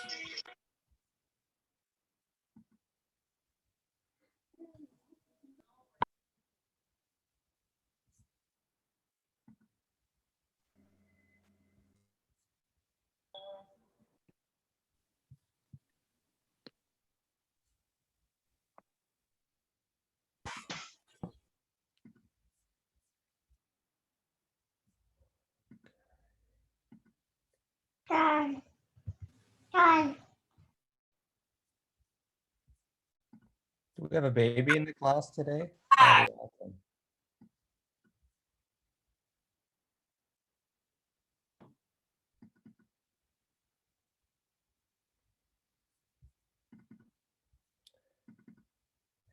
Do we have a baby in the class today? That'd be awesome.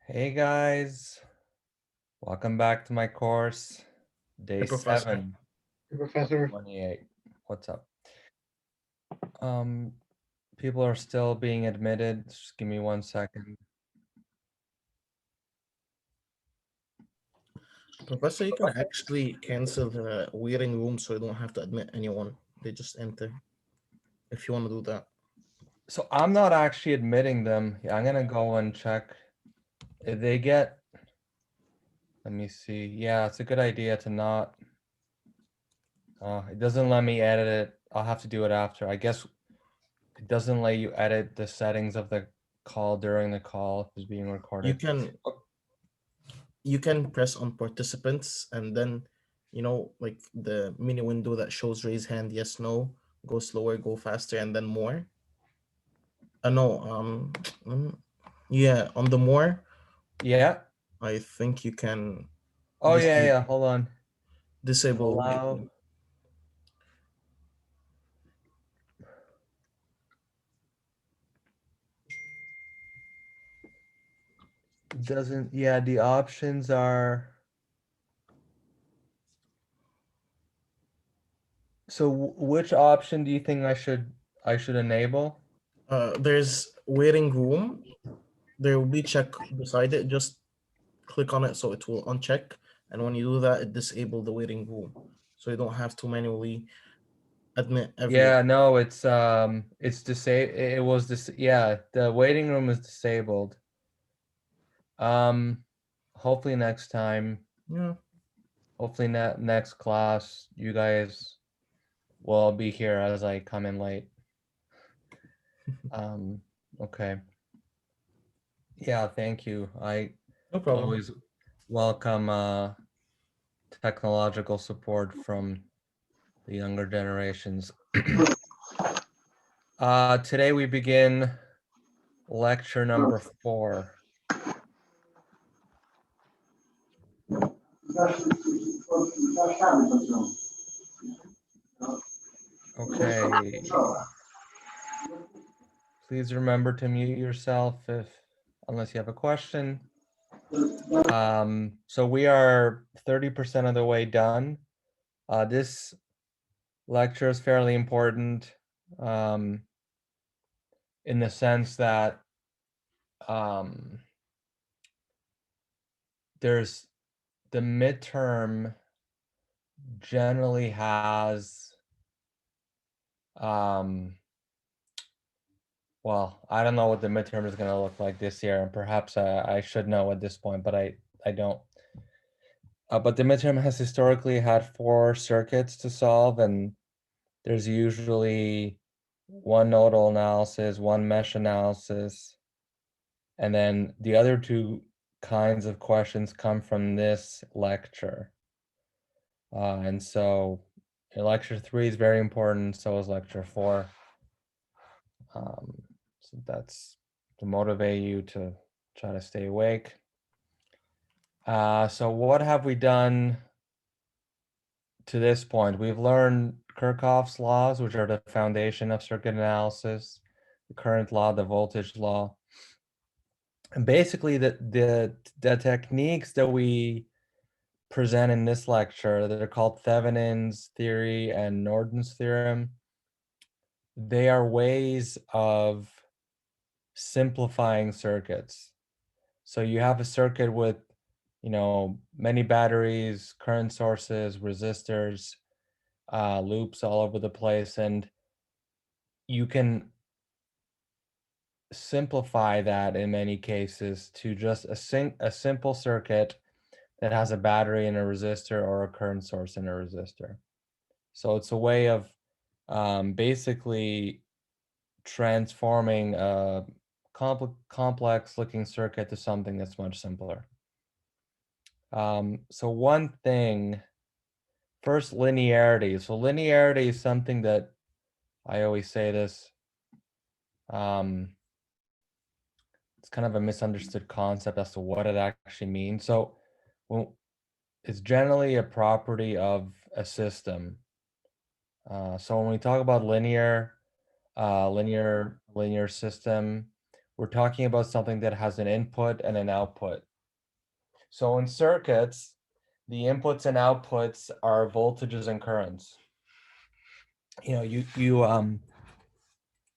Hey guys, welcome back to my course, day Hey, Professor. 7, Hey, Professor. 28. What's up? People are still being admitted. Just give me 1 second. Professor, you can actually cancel the waiting room so you don't have to admit anyone. They just enter. If you want to do that. So I'm not actually admitting them. Yeah, I'm gonna go and check if they get. Let me see. Yeah, it's a good idea to not. It doesn't let me edit it. I'll have to do it after. I guess it doesn't let you edit the settings of the call during the call if it's being recorded. You can press on participants and then, like the mini window that shows raise hand, yes, no, go slower, go faster, and then more. No, yeah, on the more. Yeah. I think you can. Oh yeah. Hold on. Disable. Allow. Doesn't. Yeah, the options are. So which option do you think I should enable? There's waiting room. There will be check beside it. Just click on it so it will uncheck. And when you do that, it disable the waiting room. So you don't have to manually admit everyone. Yeah, no, it's disabled. It was this. Yeah, the waiting room is disabled. Hopefully next time. Yeah. Hopefully next class, you guys will be here as I come in late. Okay. Yeah, thank you. I No problem. always welcome technological support from the younger generations. Today we begin lecture number 4. Okay. Please remember to mute yourself unless you have a question. So we are 30% of the way done. This lecture is fairly important in the sense that there's the midterm generally has well, I don't know what the midterm is going to look like this year, and perhaps I should know at this point, but I don't. But the midterm has historically had 4 circuits to solve, and there's usually 1 nodal analysis, 1 mesh analysis, and then the other 2 kinds of questions come from this lecture. And so lecture 3 is very important, so is lecture 4. So that's to motivate you to try to stay awake. So what have we done to this point? We've learned Kirchhoff's laws, which are the foundation of circuit analysis, the current law, the voltage law. And basically the techniques that we present in this lecture, that are called Thevenin's theory and Norton's theorem, they are ways of simplifying circuits. So you have a circuit with, many batteries, current sources, resistors, loops all over the place, and you can simplify that in many cases to just a simple circuit that has a battery and a resistor or a current source and a resistor. So it's a way of basically transforming a complex looking circuit to something that's much simpler. So one thing, first, linearity. So linearity is something that I always say this. It's kind of a misunderstood concept as to what it actually means. So it's generally a property of a system. So when we talk about linear system, we're talking about something that has an input and an output. So in circuits, the inputs and outputs are voltages and currents. You know,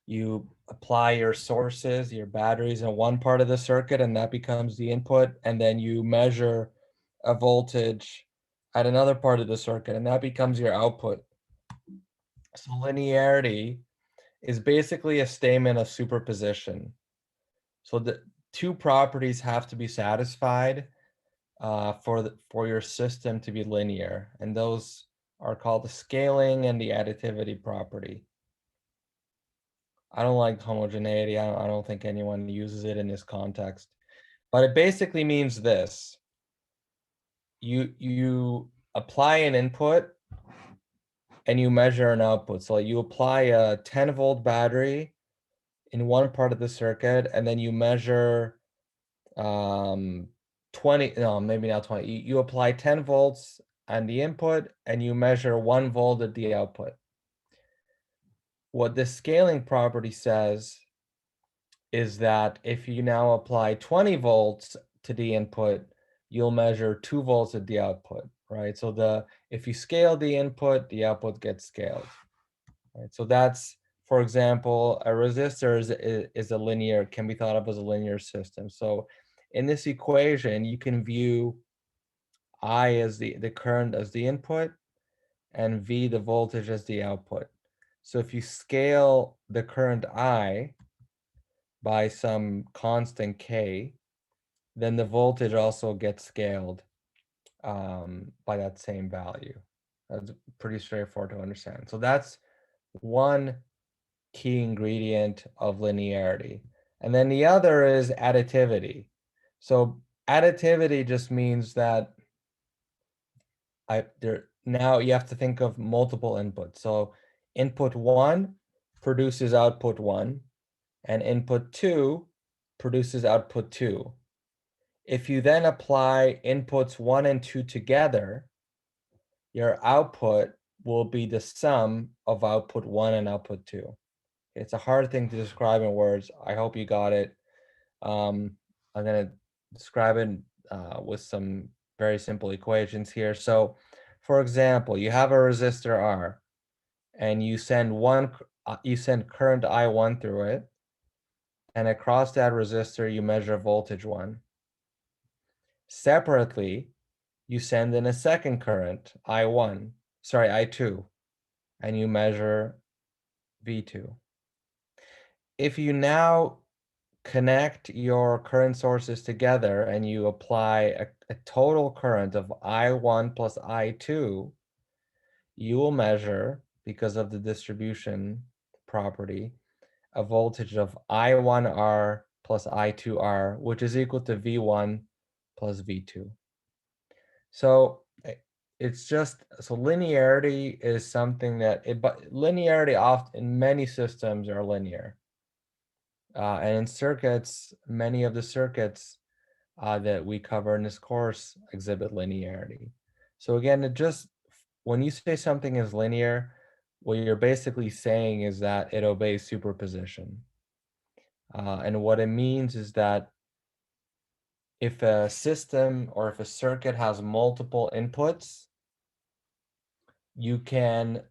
you apply your sources, your batteries in one part of the circuit, and that becomes the input, and then you measure a voltage at another part of the circuit, and that becomes your output. So linearity is basically a statement of superposition. So the two properties have to be satisfied for your system to be linear, and those are called the scaling and the additivity property. I don't like homogeneity. I don't think anyone uses it in this context, but it basically means this: you apply an input and you measure an output. So you apply a 10-volt battery in one part of the circuit, and then you measure 20, no, maybe not 20. You apply 10 volts on the input and you measure 1 volt at the output. What the scaling property says is that if you now apply 20 volts to the input, you'll measure 2 volts at the output, right? So if you scale the input, the output gets scaled, right? So that's, for example, a resistor is a linear, can be thought of as a linear system. So in this equation, you can view I as the current as the input and V the voltage as the output. So if you scale the current I by some constant K, then the voltage also gets scaled by that same value. That's pretty straightforward to understand. So that's one key ingredient of linearity. And then the other is additivity. So additivity just means that now you have to think of multiple inputs. So input 1 produces output 1, and input 2 produces output 2. If you then apply inputs 1 and 2 together, your output will be the sum of output 1 and output 2. It's a hard thing to describe in words. I hope you got it. I'm going to describe it with some very simple equations here. So, for example, you have a resistor R, and you send current I1 through it, and across that resistor you measure voltage 1. Separately, you send in a second current I2, and you measure V2. If you now connect your current sources together and you apply a total current of I1 plus I2, you will measure, because of the distribution property, a voltage of I1R plus I2R, which is equal to V1 plus V2. So it's just, so linearity is something that, but linearity often in many systems are linear. And in circuits, many of the circuits that we cover in this course exhibit linearity. So again, when you say something is linear, what you're basically saying is that it obeys superposition. And what it means is that if a system or if a circuit has multiple inputs, you can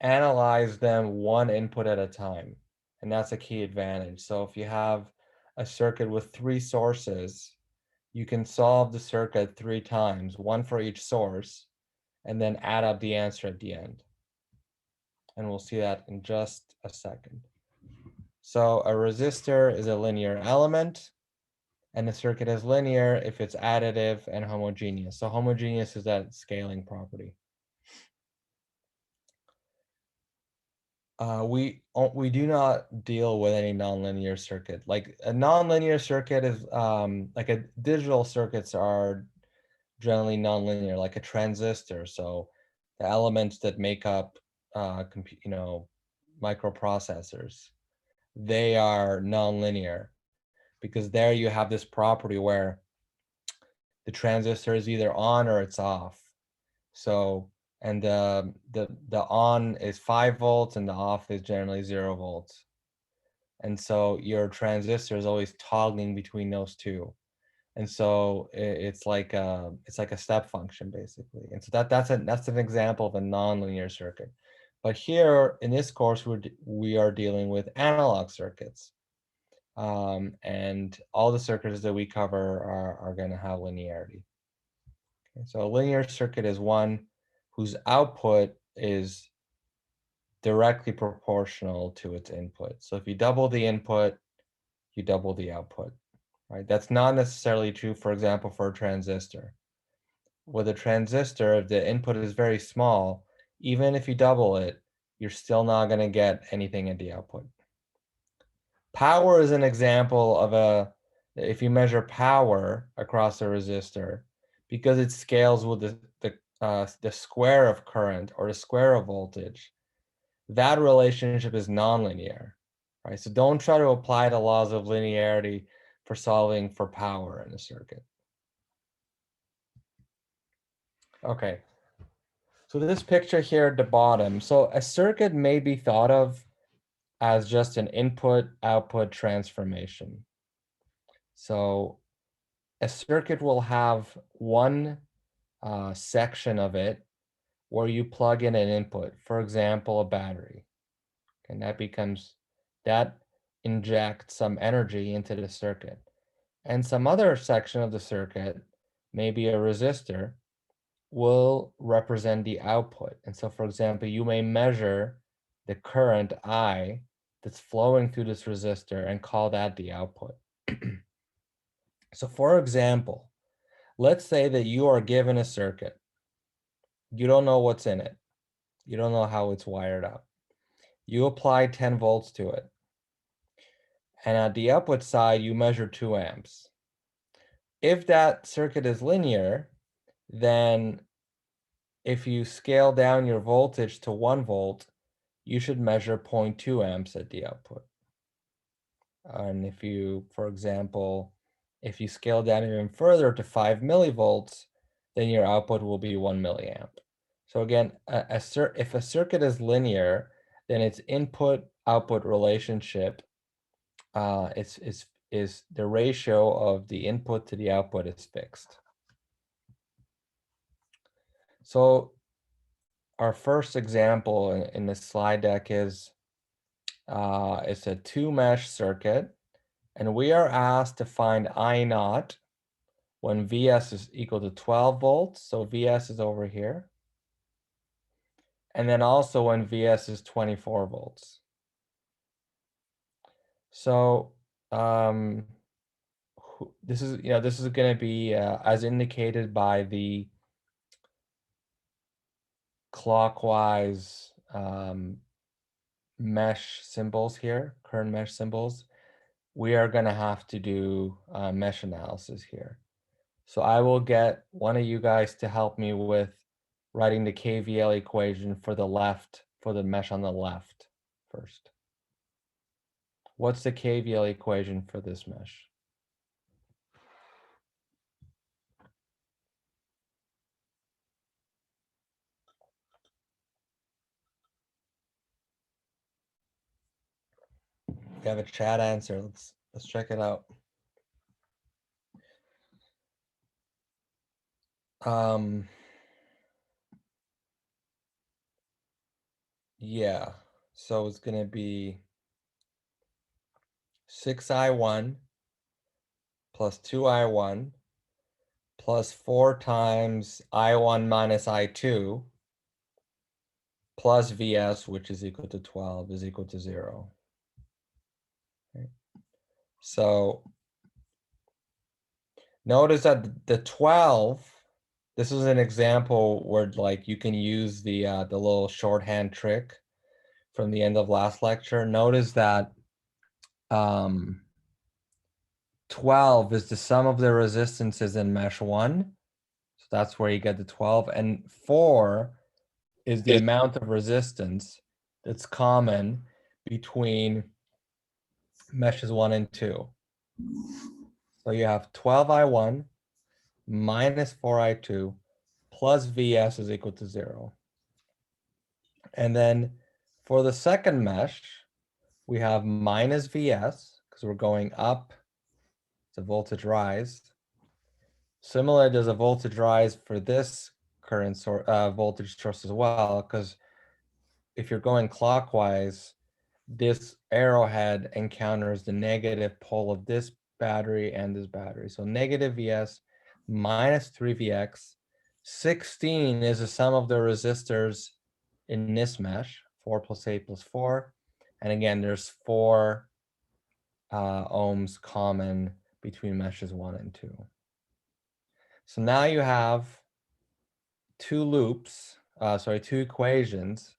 analyze them one input at a time. And that's a key advantage. So if you have a circuit with 3 sources, you can solve the circuit 3 times, one for each source, and then add up the answer at the end. And we'll see that in just a second. So a resistor is a linear element, and the circuit is linear if it's additive and homogeneous. So homogeneous is that scaling property. We do not deal with any nonlinear circuit. Like a nonlinear circuit is like a digital circuits are generally nonlinear, like a transistor. So the elements that make up microprocessors, they are nonlinear because there you have this property where the transistor is either on or it's off. So, and the on is 5 volts and the off is generally 0 volts. And so your transistor is always toggling between those two. And so it's like a step function basically. And so that's an example of a nonlinear circuit. But here in this course, we are dealing with analog circuits. And all the circuits that we cover are going to have linearity. Okay, so a linear circuit is one whose output is directly proportional to its input. So if you double the input, you double the output, right? That's not necessarily true, for example, for a transistor. With a transistor, if the input is very small, even if you double it, you're still not going to get anything at the output. Power is an example of if you measure power across a resistor, because it scales with the square of current or the square of voltage, that relationship is nonlinear, right? So don't try to apply the laws of linearity for solving for power in a circuit. Okay, so this picture here at the bottom, so a circuit may be thought of as just an input-output transformation. So a circuit will have one section of it where you plug in an input, for example, a battery. And that injects some energy into the circuit. And some other section of the circuit, maybe a resistor, will represent the output. And so, for example, you may measure the current I that's flowing through this resistor and call that the output. So for example, let's say that you are given a circuit. You don't know what's in it. You don't know how it's wired up. You apply 10 volts to it. And at the output side, you measure 2 amps. If that circuit is linear, then if you scale down your voltage to 1 volt, you should measure 0.2 amps at the output. And if you, for example, if you scale down even further to 5 millivolts, then your output will be 1 milliamp. So again, if a circuit is linear, then its input-output relationship is the ratio of the input to the output is fixed. So our first example in this slide deck is it's a 2-mesh circuit, and we are asked to find I naught when Vs is equal to 12 volts. So Vs is over here. And then also when Vs is 24 volts. So this is going to be as indicated by the clockwise mesh symbols here, current mesh symbols. We are going to have to do mesh analysis here. So I will get one of you guys to help me with writing the KVL equation for the mesh on the left first. What's the KVL equation for this mesh? If you have a chat answer, let's check it out. Yeah, so it's going to be 6I1 plus 2I1 plus 4 times I1 minus I2 plus Vs, which is equal to 12, is equal to 0. So notice that the 12, this is an example where like you can use the little shorthand trick from the end of last lecture. Notice that 12 is the sum of the resistances in mesh 1. So that's where you get the 12. And 4 is the amount of resistance that's common between meshes 1 and 2. So you have 12I1 minus 4I2 plus Vs is equal to 0. And then for the second mesh, we have minus Vs because we're going up, it's a voltage rise. Similar, there's a voltage rise for this current source, voltage source as well, because if you're going clockwise, this arrowhead encounters the negative pole of this battery and this battery. So negative Vs minus 3Vx. 16 is the sum of the resistors in this mesh, 4 plus 8 plus 4. And again, there's 4 ohms common between meshes 1 and 2. So now you have two equations,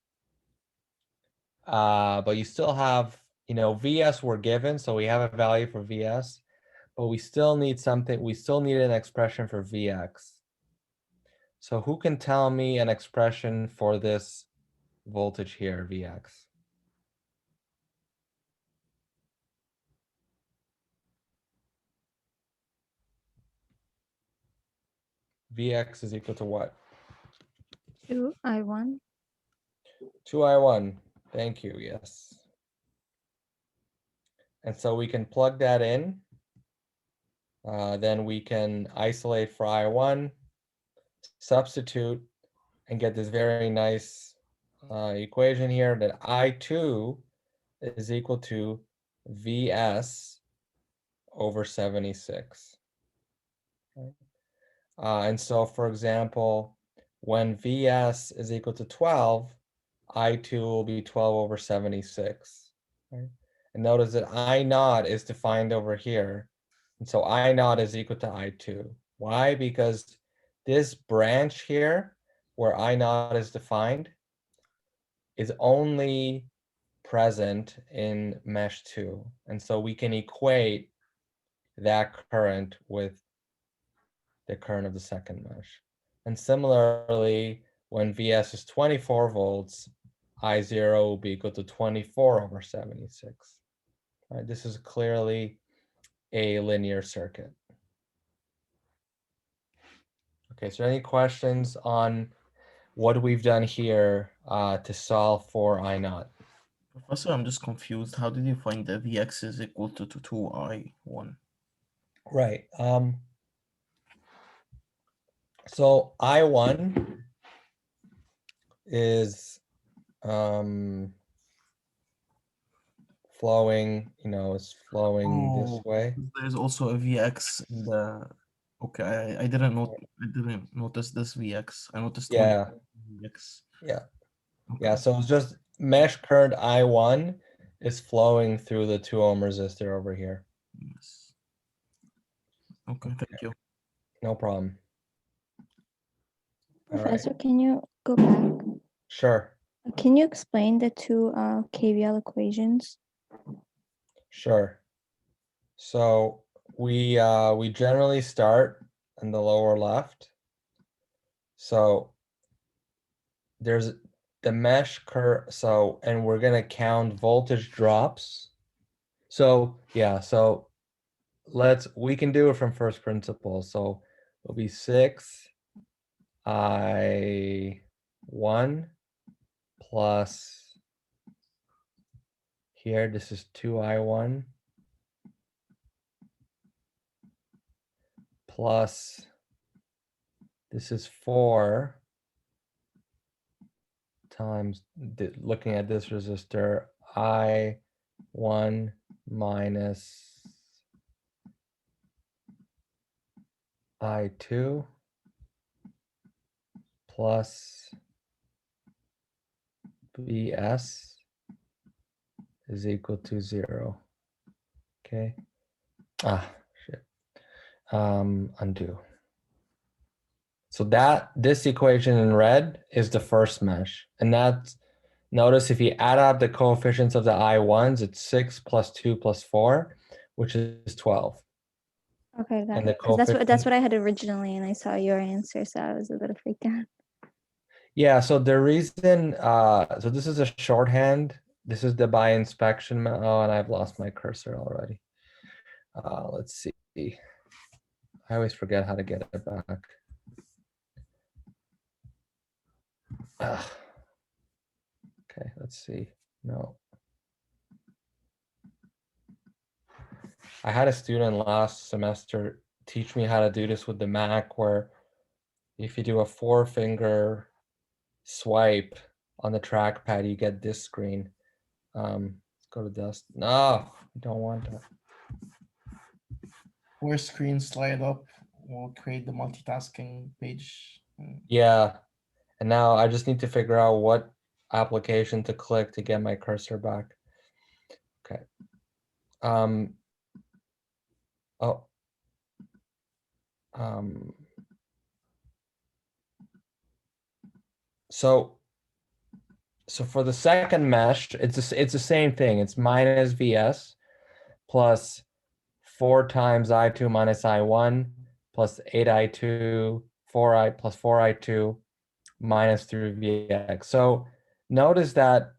but you still have, Vs were given, so we have a value for Vs, but we still need something, we still need an expression for Vx. So who can tell me an expression for this voltage here, Vx? Vx is equal to what? 2I1. 2I1. Thank you, yes. And so we can plug that in. Then we can isolate for I1, substitute, and get this very nice equation here that I2 is equal to Vs over 76. Right? And so, for example, when Vs is equal to 12, I2 will be 12 over 76. Right? And notice that I naught is defined over here. And so I naught is equal to I2. Why? Because this branch here, where I naught is defined, is only present in mesh 2. And so we can equate that current with the current of the second mesh. And similarly, when Vs is 24 volts, I0 will be equal to 24 over 76. Right? This is clearly a linear circuit. Okay, so any questions on what we've done here to solve for I naught? Professor, I'm just confused. How did you find that Vx is equal to 2I1? Right. So I1 is flowing, it's flowing this way. There's also a Vx in the. Okay, I didn't notice this Vx. I noticed only Yeah, Vx. yeah, Okay. yeah. So it's just mesh current I1 is flowing through the 2 ohm resistor over here. Yes. Okay, thank you. No problem. All right. Professor, can you go back? Sure. Can you explain the two KVL equations? Sure. So we generally start in the lower left. So there's the mesh curve. So, and we're gonna count voltage drops. So yeah, so we can do it from first principles. So it'll be 6I1 plus here, this is 2I1 plus this is 4 times looking at this resistor I1 minus I2 plus Vs is equal to 0. Okay. Ah, shit. Undo. So this equation in red is the first mesh. And that's, notice if you add up the coefficients of the I1s, it's 6 plus 2 plus 4, which is 12. Okay, got And the it. Because that's coefficient, what I had originally, and I saw your answer, so I was a little freaked out. yeah, so the reason, so this is a shorthand. This is the by inspection. Oh, and I've lost my cursor already. Let's see. I always forget how to get it back. Ugh. Okay, let's see. No. I had a student last semester teach me how to do this with the Mac, where if you do a 4-finger swipe on the trackpad, you get this screen. Let's go to dust. No, I don't want that. Where screen slide up will create the multitasking page. Yeah, and now I just need to figure out what application to click to get my cursor back. Okay. Oh. So for the second mesh, it's the same thing. It's minus VS plus 4 times I2 minus I1 plus 8I2, 4I plus 4I2 minus 3VX. So notice that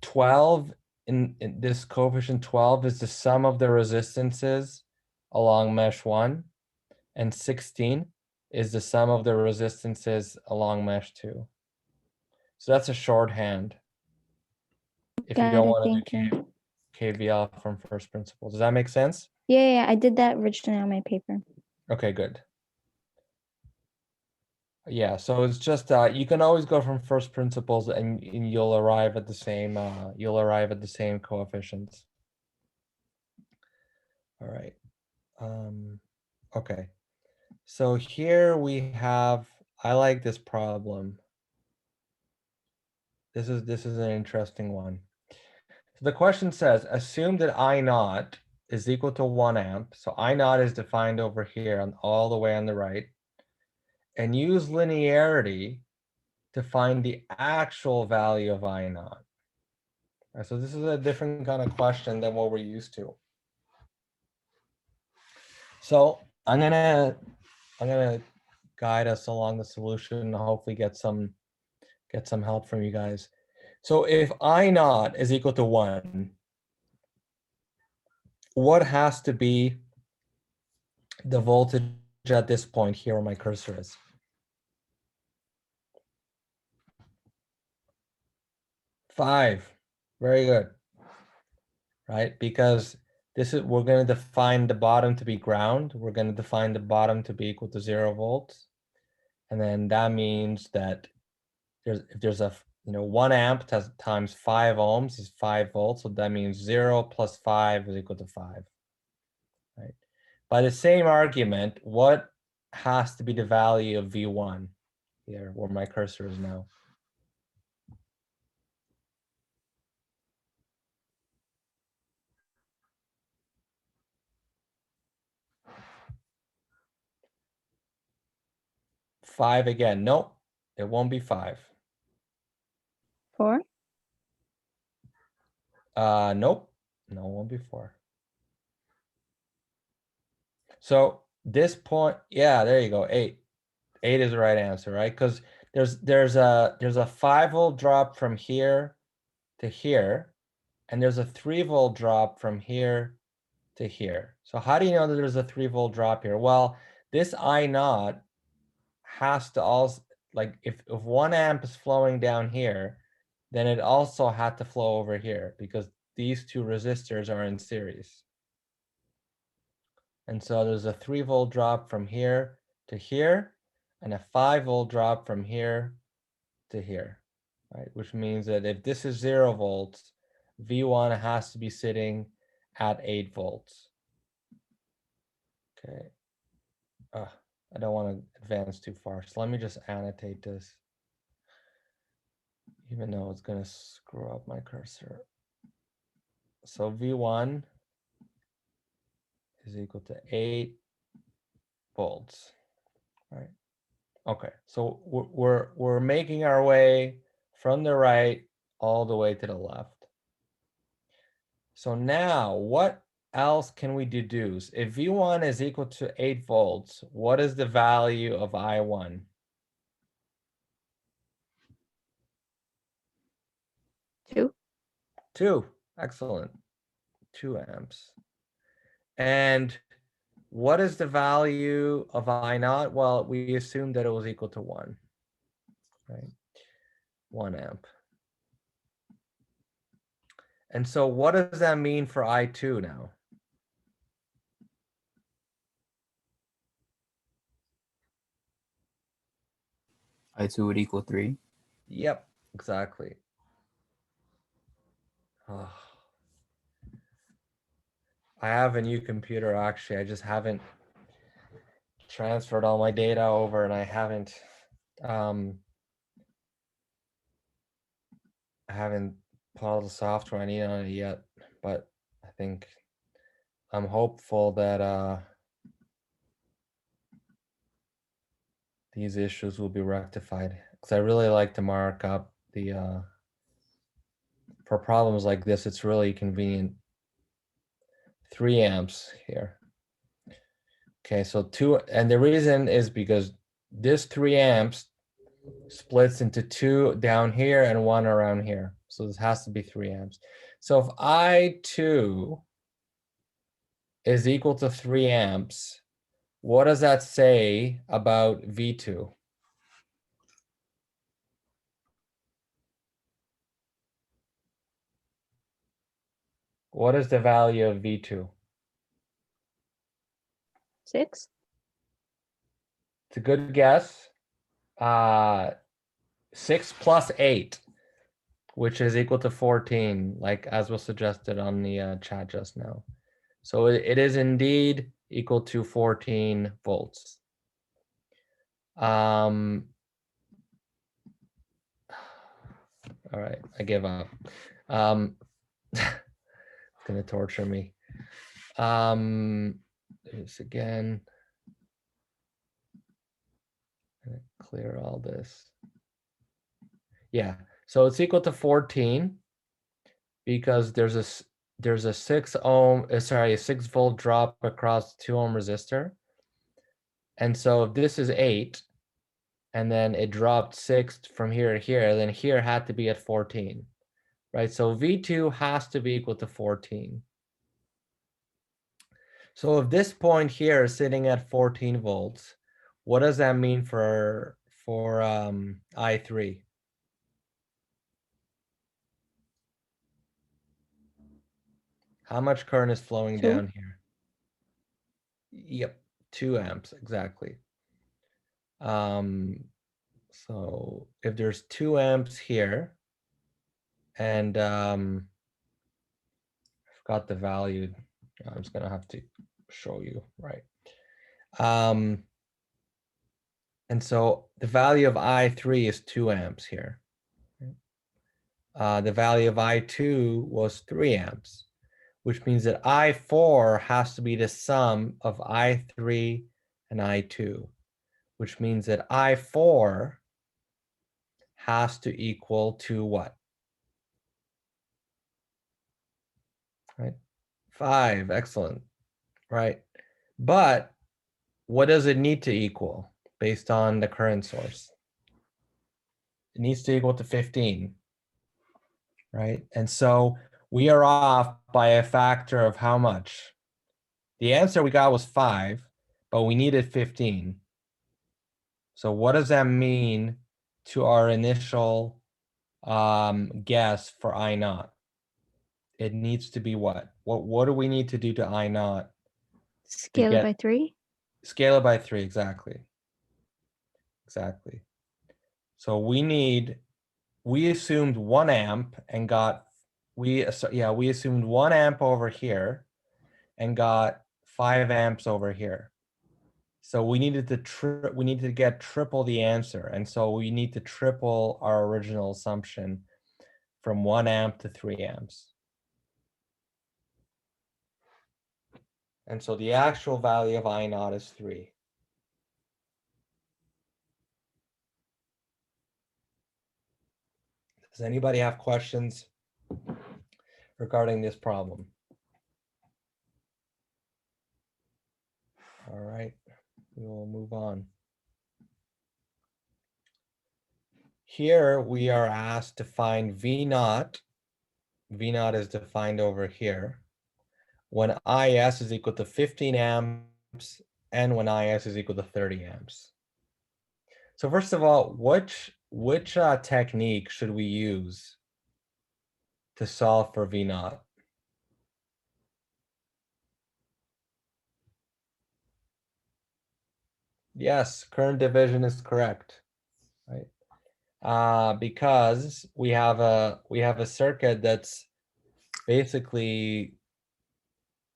12 in this coefficient 12 is the sum of the resistances along mesh 1, and 16 is the sum of the resistances along mesh 2. So that's a shorthand if you Got don't it. want to Thank do you. KVL from first principles. Does that make sense? Yeah, I did that originally on my paper. Okay, good. Yeah, so it's just you can always go from first principles, and you'll arrive at the same coefficients. All right. Okay. So here we have, I like this problem. This is an interesting one. So the question says, assume that I naught is equal to 1 amp. So I naught is defined over here on all the way on the right, and use linearity to find the actual value of I naught. Right, so this is a different kind of question than what we're used to. So I'm gonna guide us along the solution and hopefully get some help from you guys. So if I naught is equal to 1, what has to be the voltage at this point here where my cursor is? Five. Very good. Right? Because we're going to define the bottom to be ground. We're going to define the bottom to be equal to 0 volts. And then that means that if there's a 1 amp times 5 ohms is 5 volts. So that means 0 plus 5 is equal to 5. Right? By the same argument, what has to be the value of V1 here where my cursor is now? Five again. Nope, it won't be 5. 4? Nope. No, it won't be 4. So this point, yeah, there you go. 8. 8 is the right answer, right? Because there's a 5-volt drop from here to here, and there's a 3-volt drop from here to here. So how do you know that there's a 3-volt drop here? Well, this I naught has to also, like, if 1 amp is flowing down here, then it also had to flow over here because these two resistors are in series. And so there's a 3-volt drop from here to here and a 5-volt drop from here to here, right? Which means that if this is 0 volts, V1 has to be sitting at 8 volts. Okay. I don't want to advance too far. So let me just annotate this, even though it's going to screw up my cursor. So V1 is equal to 8 volts, right? Okay, so we're making our way from the right all the way to the left. So now what else can we deduce? If V1 is equal to 8 volts, what is the value of I1? 2. 2. Excellent. 2 amps. And what is the value of I naught? Well, we assumed that it was equal to 1, right? 1 amp. And so what does that mean for I2 now? I2 would equal 3. Yep, exactly. Oh. I have a new computer actually. I just haven't transferred all my data over and I haven't put all the software I need on it yet, but I think I'm hopeful that these issues will be rectified because I really like to mark up the for problems like this. It's really convenient. 3 amps here. Okay, so 2, and the reason is because this 3 amps splits into 2 down here and 1 around here. So this has to be 3 amps. So if I2 is equal to 3 amps, what does that say about V2? What is the value of V2? 6. It's a good guess. 6 plus 8, which is equal to 14, like as was suggested on the chat just now. So it is indeed equal to 14 volts. All right, I give up. It's gonna torture me. This again. Clear all this. Yeah, so it's equal to 14 because there's a 6 ohm, sorry, a 6 volt drop across 2 ohm resistor. And so if this is 8, and then it dropped 6 from here to here, then here had to be at 14, right? So V2 has to be equal to 14. So if this point here is sitting at 14 volts, what does that mean for I3? How much current is flowing 2. down here? Yep, 2 amps, exactly. So if there's 2 amps here, and I forgot the value, I'm just gonna have to show you, right? And so the value of I3 is 2 amps here. The value of I2 was 3 amps, which means that I4 has to be the sum of I3 and I2, which means that I4 has to equal to what? Right? 5, excellent, right? But what does it need to equal based on the current source? It needs to equal to 15, right? And so we are off by a factor of how much? The answer we got was 5, but we needed 15. So what does that mean to our initial guess for I naught? It needs to be what? What do we need to do to I naught? Scale it by 3. Scale it by 3, exactly. Exactly. So we assumed 1 amp and got, we assumed 1 amp over here and got 5 amps over here. So we needed to get triple the answer. And so we need to triple our original assumption from 1 amp to 3 amps. And so the actual value of I naught is 3. Does anybody have questions regarding this problem? All right, we will move on. Here we are asked to find V naught. V naught is defined over here when IS is equal to 15 amps and when IS is equal to 30 amps. So first of all, which technique should we use to solve for V naught? Yes, current division is correct, right? Because we have a circuit that's basically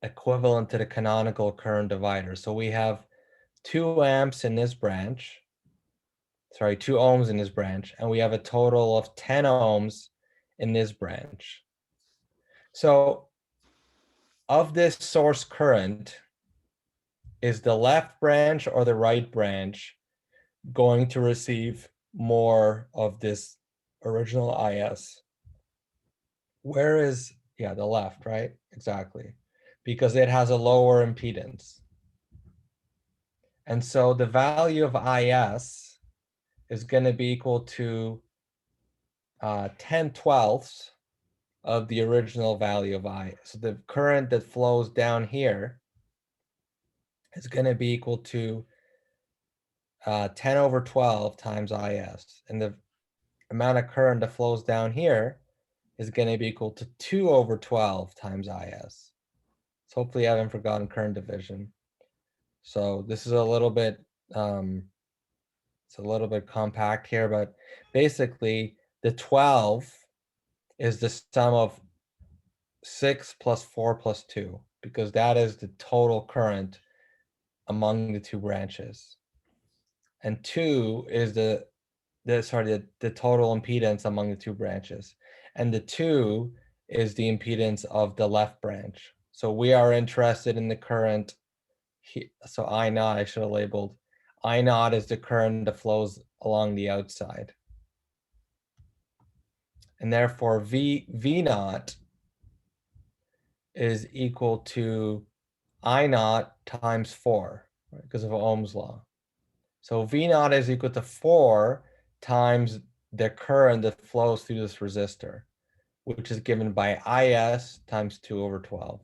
equivalent to the canonical current divider. So we have 2 amps in this branch, sorry, 2 ohms in this branch, and we have a total of 10 ohms in this branch. So of this source current, is the left branch or the right branch going to receive more of this original IS? Where is, yeah, the left, right? Exactly. Because it has a lower impedance. And so the value of IS is going to be equal to 10/12 of the original value of I. So the current that flows down here is going to be equal to 10/12 times IS. And the amount of current that flows down here is going to be equal to 2/12 times IS. So hopefully I haven't forgotten current division. So this is a little bit, it's a little bit compact here, but basically the 12 is the sum of 6 plus 4 plus 2, because that is the total current among the 2 branches. And 2 is the total impedance among the 2 branches. And the 2 is the impedance of the left branch. So we are interested in the current. So I naught, I should have labeled. I naught is the current that flows along the outside. And therefore V naught is equal to I naught times 4, right, because of Ohm's law. So V naught is equal to 4 times the current that flows through this resistor, which is given by IS times 2/12.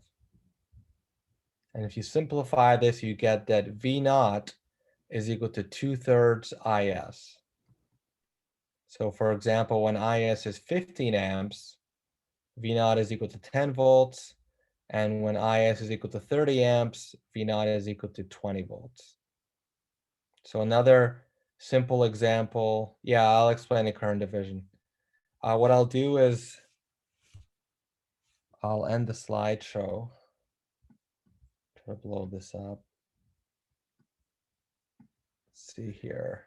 And if you simplify this, you get that V naught is equal to 2/3 IS. So for example, when IS is 15 amps, V naught is equal to 10 volts. And when IS is equal to 30 amps, V naught is equal to 20 volts. So another simple example. Yeah, I'll explain the current division. What I'll do is I'll end the slideshow. Try to blow this up. Let's see here.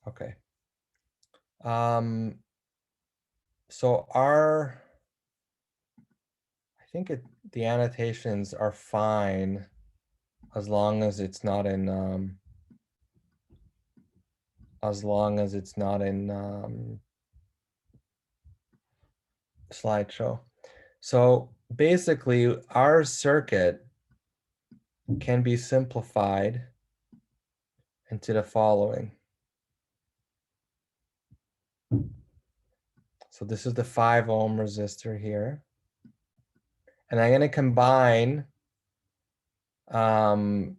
Okay. So I think the annotations are fine as long as it's not in slideshow. So basically our circuit can be simplified into the following. So this is the 5 ohm resistor here. And I'm going to combine, I'm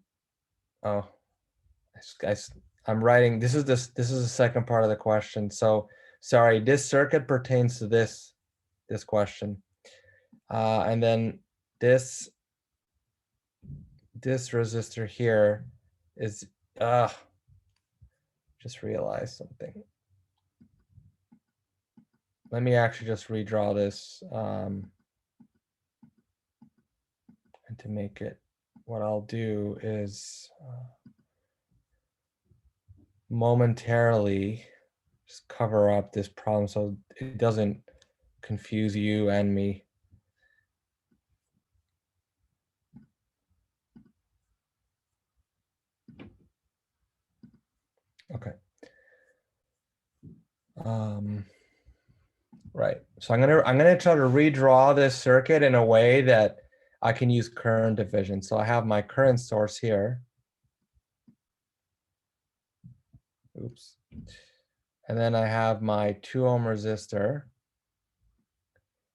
writing, this is the second part of the question. So sorry, this circuit pertains to this question. And then this resistor here is, just realized something. Let me actually just redraw this and to make it, what I'll do is momentarily just cover up this problem so it doesn't confuse you and me. Right. So I'm gonna try to redraw this circuit in a way that I can use current division. So I have my current source here. Oops. And then I have my 2 ohm resistor.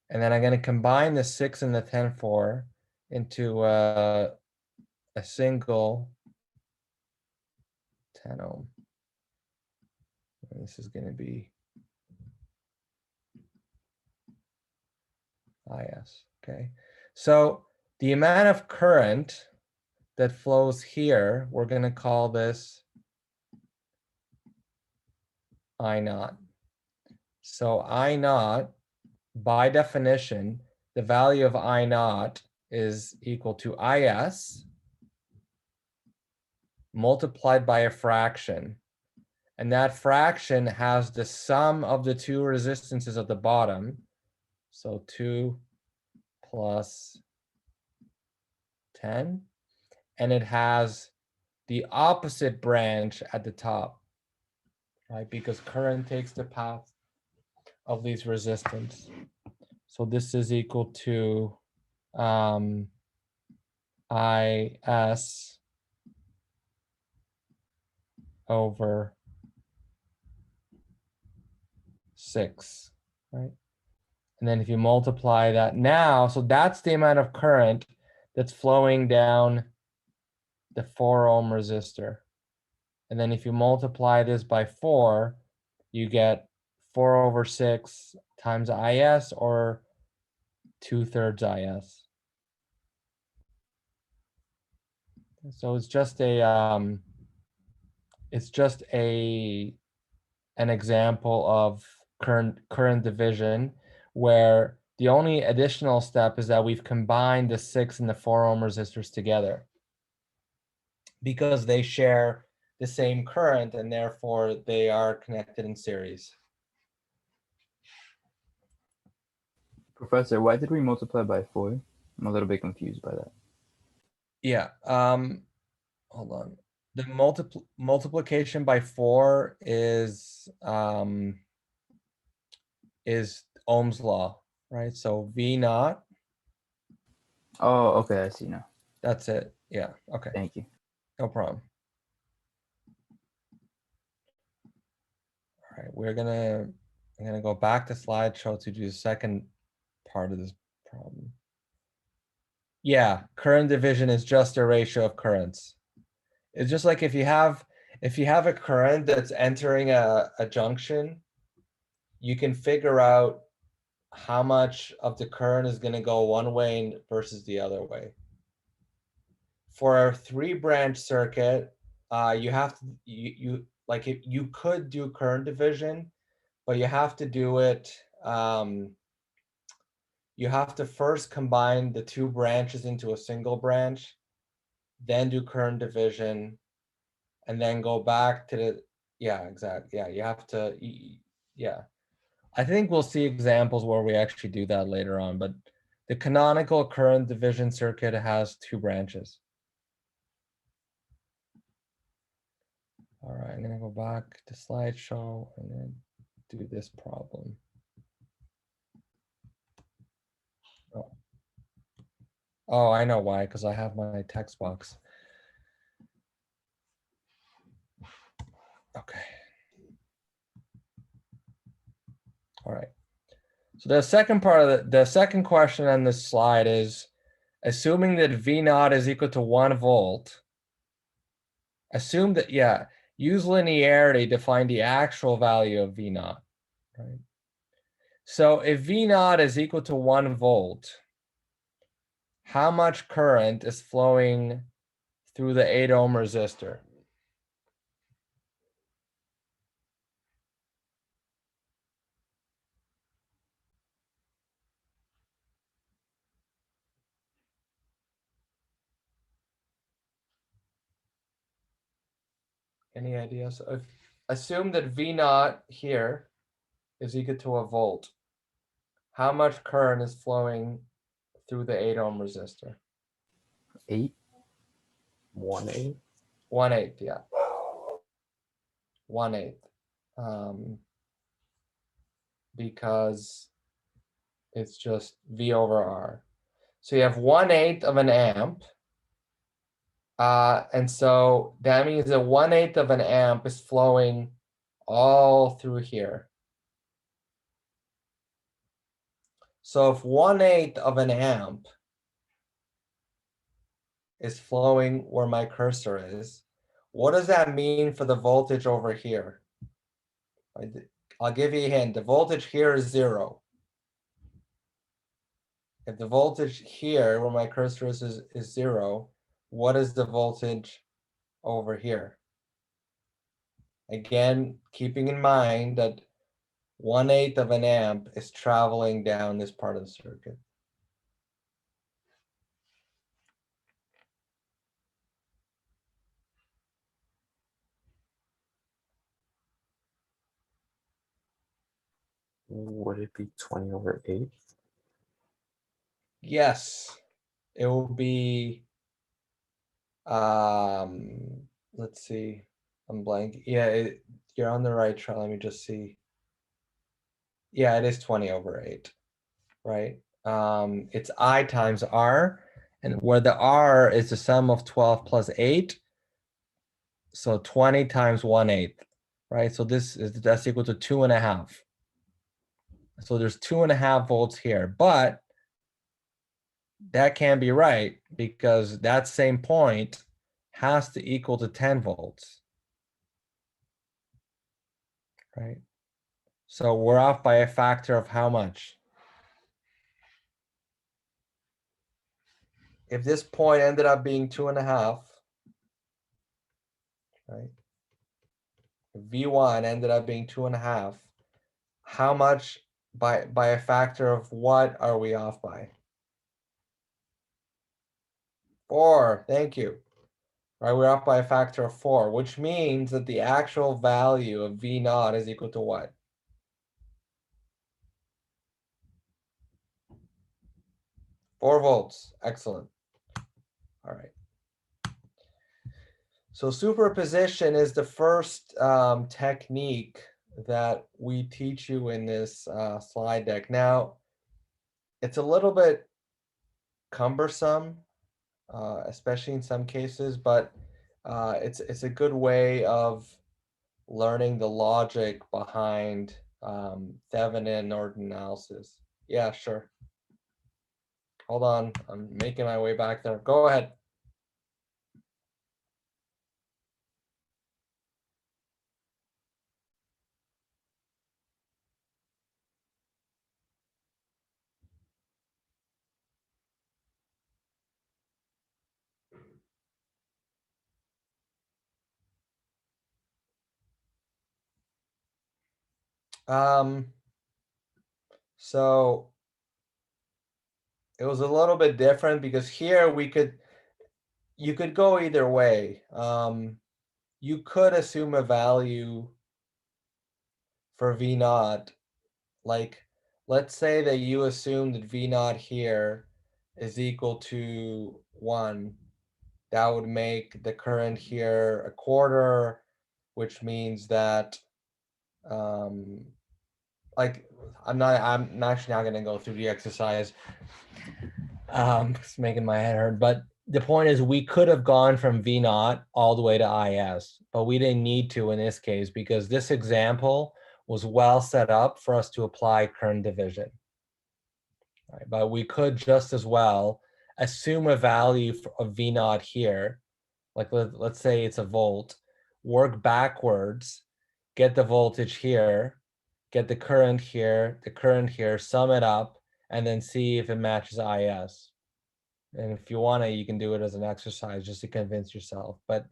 And then I'm going to combine the 6 and the 10-4 into a single 10 ohm. And this is going to be IS. Okay. So the amount of current that flows here, we're going to call this I naught. So I naught, by definition, the value of I naught is equal to IS multiplied by a fraction. And that fraction has the sum of the two resistances at the bottom. So 2 plus 10. And it has the opposite branch at the top, right? Because current takes the path of these resistance. So this is equal to IS over 6, right? And then if you multiply that now, so that's the amount of current that's flowing down the 4 ohm resistor. And then if you multiply this by 4, you get 4 over 6 times IS, or 2/3 IS. So it's just an example of current division, where the only additional step is that we've combined the 6 and the 4 ohm resistors together, because they share the same current and therefore they are connected in series. Professor, why did we multiply by 4? I'm a little bit confused by that. Yeah. Hold on. The multiplication by 4 is Ohm's law, right? So V naught. Oh, okay, I see now. That's it. Yeah. Okay. Thank you. No problem. All right. I'm gonna go back to slideshow to do the second part of this problem. Yeah, current division is just a ratio of currents. It's just like if you have a current that's entering a junction, you can figure out how much of the current is going to go one way versus the other way. For a 3-branch circuit, you have to you could do current division, but you have to do it. You have to first combine the 2 branches into a single branch, then do current division, and then go back to the, yeah, exactly. Yeah, you have to, yeah. I think we'll see examples where we actually do that later on, but the canonical current division circuit has 2 branches. All right, I'm gonna go back to slideshow and then do this problem. Oh, I know why, because I have my text box. Okay. All right. So the second part of the second question on this slide is, assuming that V naught is equal to 1 volt, assume that, yeah, use linearity to find the actual value of V naught, right? So if V naught is equal to 1 volt, how much current is flowing through the 8 ohm resistor? Any ideas? So assume that V naught here is equal to a volt. How much current is flowing through the 8 ohm resistor? 8? 1/8. 1/8, yeah. 1/8. because it's just V over R. So you have 1/8 of an amp. And so that means that 1/8 of an amp is flowing all through here. So if 1/8 of an amp is flowing where my cursor is, what does that mean for the voltage over here? I'll give you a hint. The voltage here is 0. If the voltage here where my cursor is 0, what is the voltage over here? Again, keeping in mind that 1/8 of an amp is traveling down this part of the circuit. Would it be 20/8? Yes, it will be, let's see, I'm blank. Yeah, you're on the right track. Let me just see. Yeah, it is 20/8, right? It's I times R, and where the R is the sum of 12 plus 8. So 20 times 1/8, right? So that's equal to 2.5. So there's 2.5 volts here, but that can't be right because that same point has to equal to 10 volts, right? So we're off by a factor of how much? If this point ended up being 2.5, right? If V1 ended up being 2.5, how much by a factor of what are we off by? 4, thank you. Right, we're off by a factor of 4, which means that the actual value of V naught is equal to what? 4 volts. Excellent. All right. So superposition is the first technique that we teach you in this slide deck. Now, it's a little bit cumbersome, especially in some cases, but it's a good way of learning the logic behind Thevenin Norton analysis. Yeah, sure. Hold on, I'm making my way back there. Go ahead. So it was a little bit different because here you could go either way. You could assume a value for V naught, like let's say that you assume that V naught here is equal to 1. That would make the current here 1/4, which means that like I'm actually not going to go through the exercise. It's making my head hurt, but the point is we could have gone from V naught all the way to IS, but we didn't need to in this case because this example was well set up for us to apply current division. Right? But we could just as well assume a value of V naught here, like let's say it's a volt, work backwards, get the voltage here, get the current here, sum it up, and then see if it matches IS. And if you want to, you can do it as an exercise just to convince yourself. But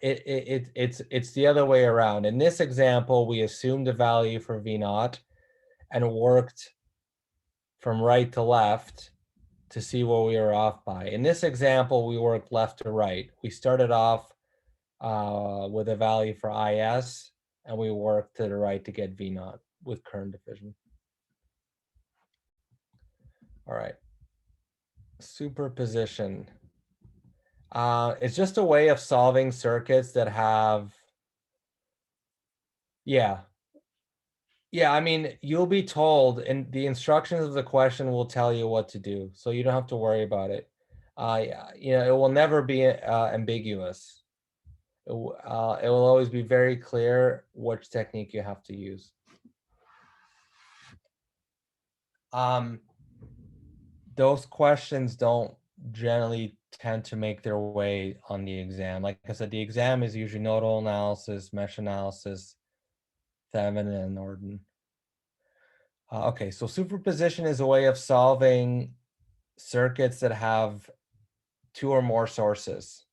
it's the other way around. In this example, we assumed a value for V naught and worked from right to left to see what we were off by. In this example, we worked left to right. We started off with a value for IS, and we worked to the right to get V naught with current division. All right. Superposition. It's just a way of solving circuits that have, yeah, Yeah, I mean, you'll be told, and the instructions of the question will tell you what to do, so you don't have to worry about it. You know, it will never be ambiguous. It will always be very clear which technique you have to use. Those questions don't generally tend to make their way on the exam. Like I said, the exam is usually nodal analysis, mesh analysis, Thevenin and Norton. Okay, so superposition is a way of solving circuits that have two or more sources.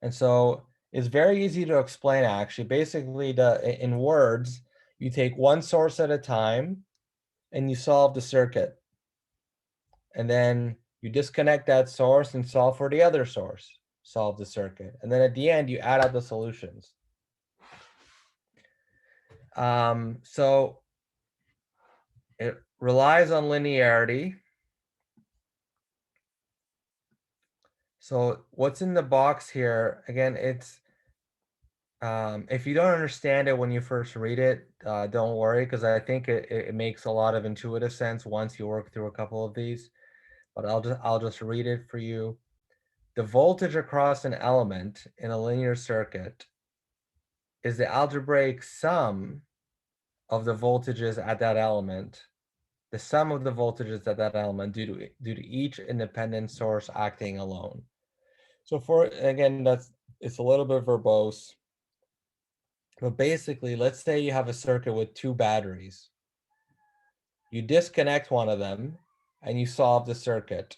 And so it's very easy to explain actually. Basically, in words, you take one source at a time and you solve the circuit. And then you disconnect that source and solve for the other source, solve the circuit. And then at the end, you add up the solutions. So it relies on linearity. So what's in the box here, again, it's, if you don't understand it when you first read it, don't worry, because I think it makes a lot of intuitive sense once you work through a couple of these, but I'll just read it for you. The voltage across an element in a linear circuit is the algebraic sum of the voltages at that element, the sum of the voltages at that element due to each independent source acting alone. So again, it's a little bit verbose, but basically, let's say you have a circuit with two batteries. You disconnect one of them and you solve the circuit.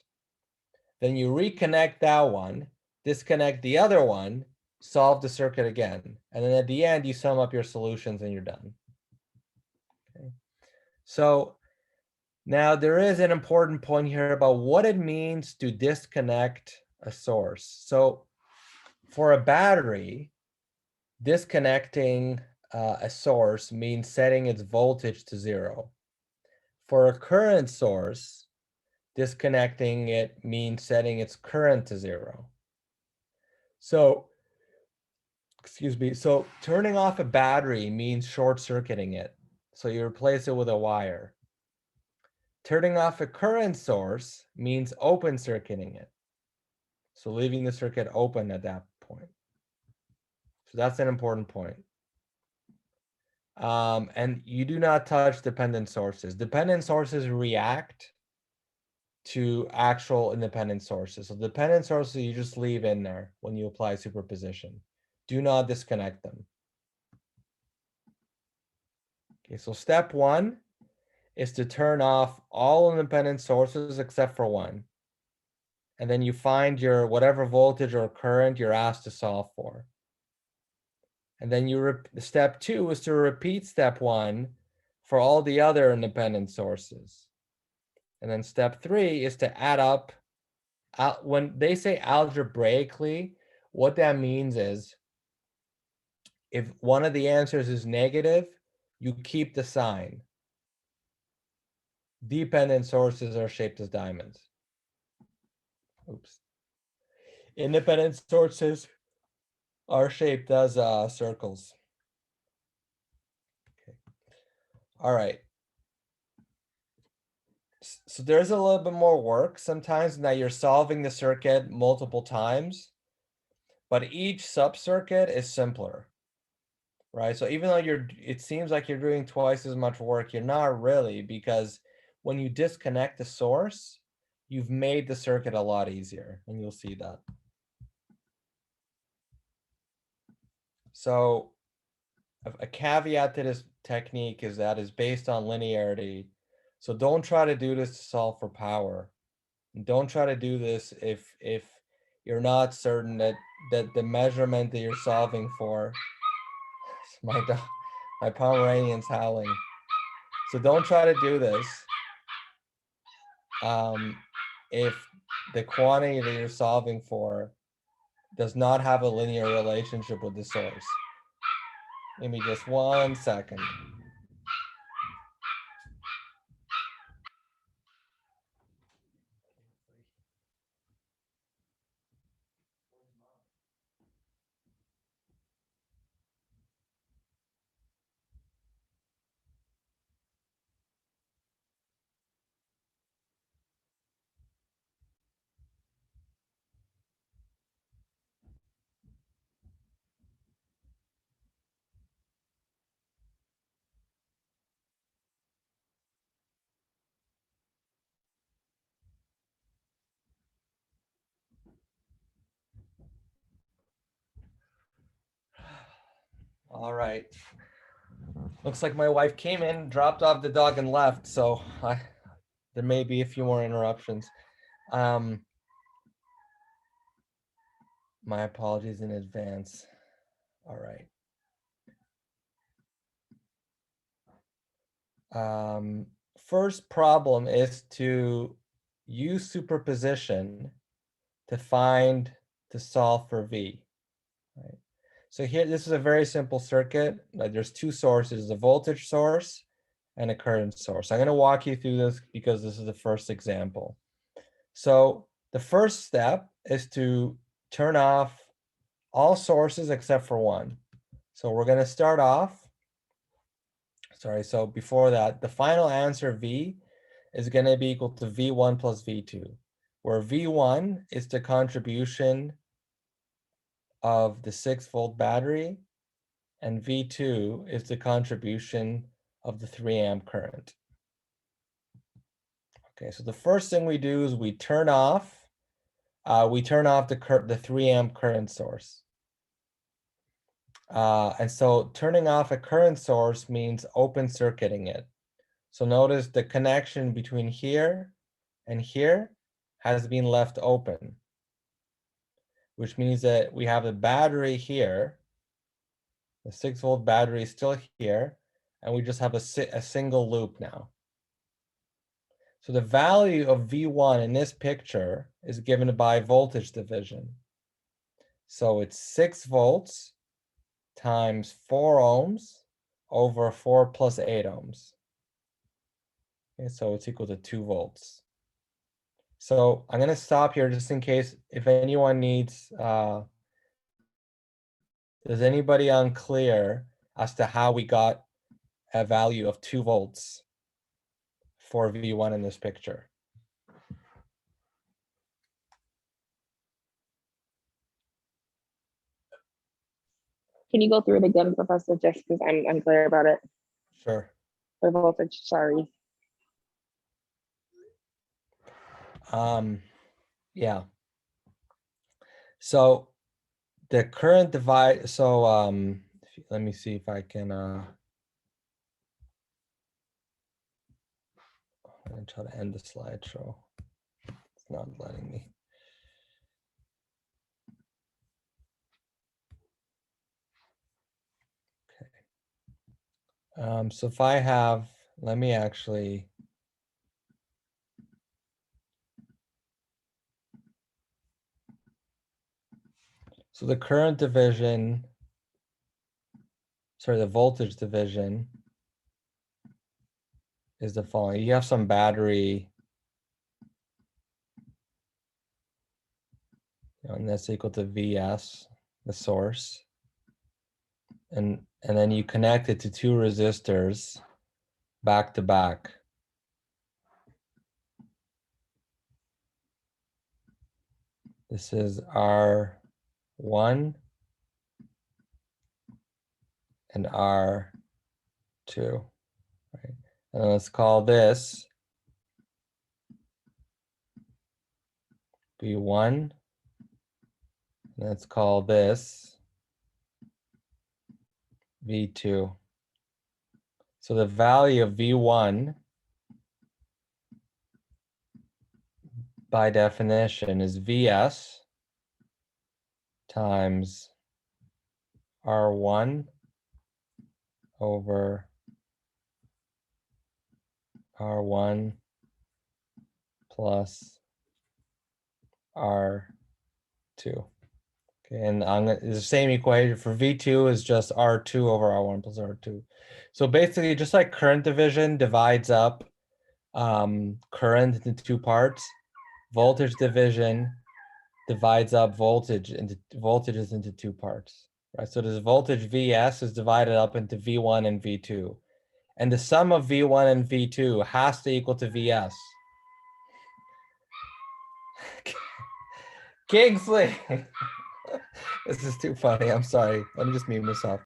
Then you reconnect that one, disconnect the other one, solve the circuit again. And then at the end, you sum up your solutions and you're done. Okay. So now there is an important point here about what it means to disconnect a source. So for a battery, disconnecting a source means setting its voltage to 0. For a current source, disconnecting it means setting its current to 0. So, excuse me, so turning off a battery means short circuiting it. So you replace it with a wire. Turning off a current source means open circuiting it. So leaving the circuit open at that point. So that's an important point. And you do not touch dependent sources. Dependent sources react to actual independent sources. So dependent sources you just leave in there when you apply superposition. Do not disconnect them. Okay, so step 1 is to turn off all independent sources except for one. And then you find your whatever voltage or current you're asked to solve for. And then step 2 is to repeat step 1 for all the other independent sources. And then step 3 is to add up. When they say algebraically, what that means is if one of the answers is negative, you keep the sign. Dependent sources are shaped as diamonds. Oops. Independent sources are shaped as circles. Okay. All right. So there's a little bit more work sometimes now you're solving the circuit multiple times, but each subcircuit is simpler, right? So even though it seems like you're doing twice as much work, you're not really, because when you disconnect the source, you've made the circuit a lot easier, and you'll see that. So a caveat to this technique is that it's based on linearity. So don't try to do this to solve for power. Don't try to do this if you're not certain that the measurement that you're solving for. My Pomeranian's howling. So don't try to do this if the quantity that you're solving for does not have a linear relationship with the source. Give me just 1 second. All right. Looks like my wife came in, dropped off the dog, and left. So there may be a few more interruptions. My apologies in advance. All right. First problem is to use superposition to solve for V. Right. So here, this is a very simple circuit. Like there's two sources, a voltage source and a current source. I'm going to walk you through this because this is the first example. So the first step is to turn off all sources except for one. So we're going to start off. Sorry, so before that, the final answer V is going to be equal to V1 plus V2, where V1 is the contribution of the 6-volt battery, and V2 is the contribution of the 3 amp current. Okay, so the first thing we do is we turn off the 3 amp current source. And so turning off a current source means open circuiting it. So notice the connection between here and here has been left open, which means that we have the battery here. The 6-volt battery is still here, and we just have a single loop now. So the value of V1 in this picture is given by voltage division. So it's 6 volts times 4 ohms over 4 plus 8 ohms. Okay, so it's equal to 2 volts. So I'm going to stop here just in case if anyone needs, is anybody unclear as to how we got a value of 2 volts for V1 in this picture? Can you go through it again, Professor, just because I'm unclear about it? Sure. The voltage, sorry. Yeah. So the current divide, so let me see if I can I'm gonna try to end the slideshow. It's not letting me. Okay. So if I have, let me actually. So the current division, sorry, the voltage division is the following. You have some battery, and that's equal to Vs, the source. And then you connect it to 2 resistors back to back. This is R1 and R2, right? And let's call this V1. And let's call this V2. So the value of V1 by definition is Vs times R1 over R1 plus R2. Okay, and it's the same equation for V2 is just R2 over R1 plus R2. So basically, just like current division divides up current into 2 parts, voltage division divides up voltages into 2 parts, right? So this voltage Vs is divided up into V1 and V2. And the sum of V1 and V2 has to equal to Vs. Kingsley! This is too funny. I'm sorry. Let me just mute myself.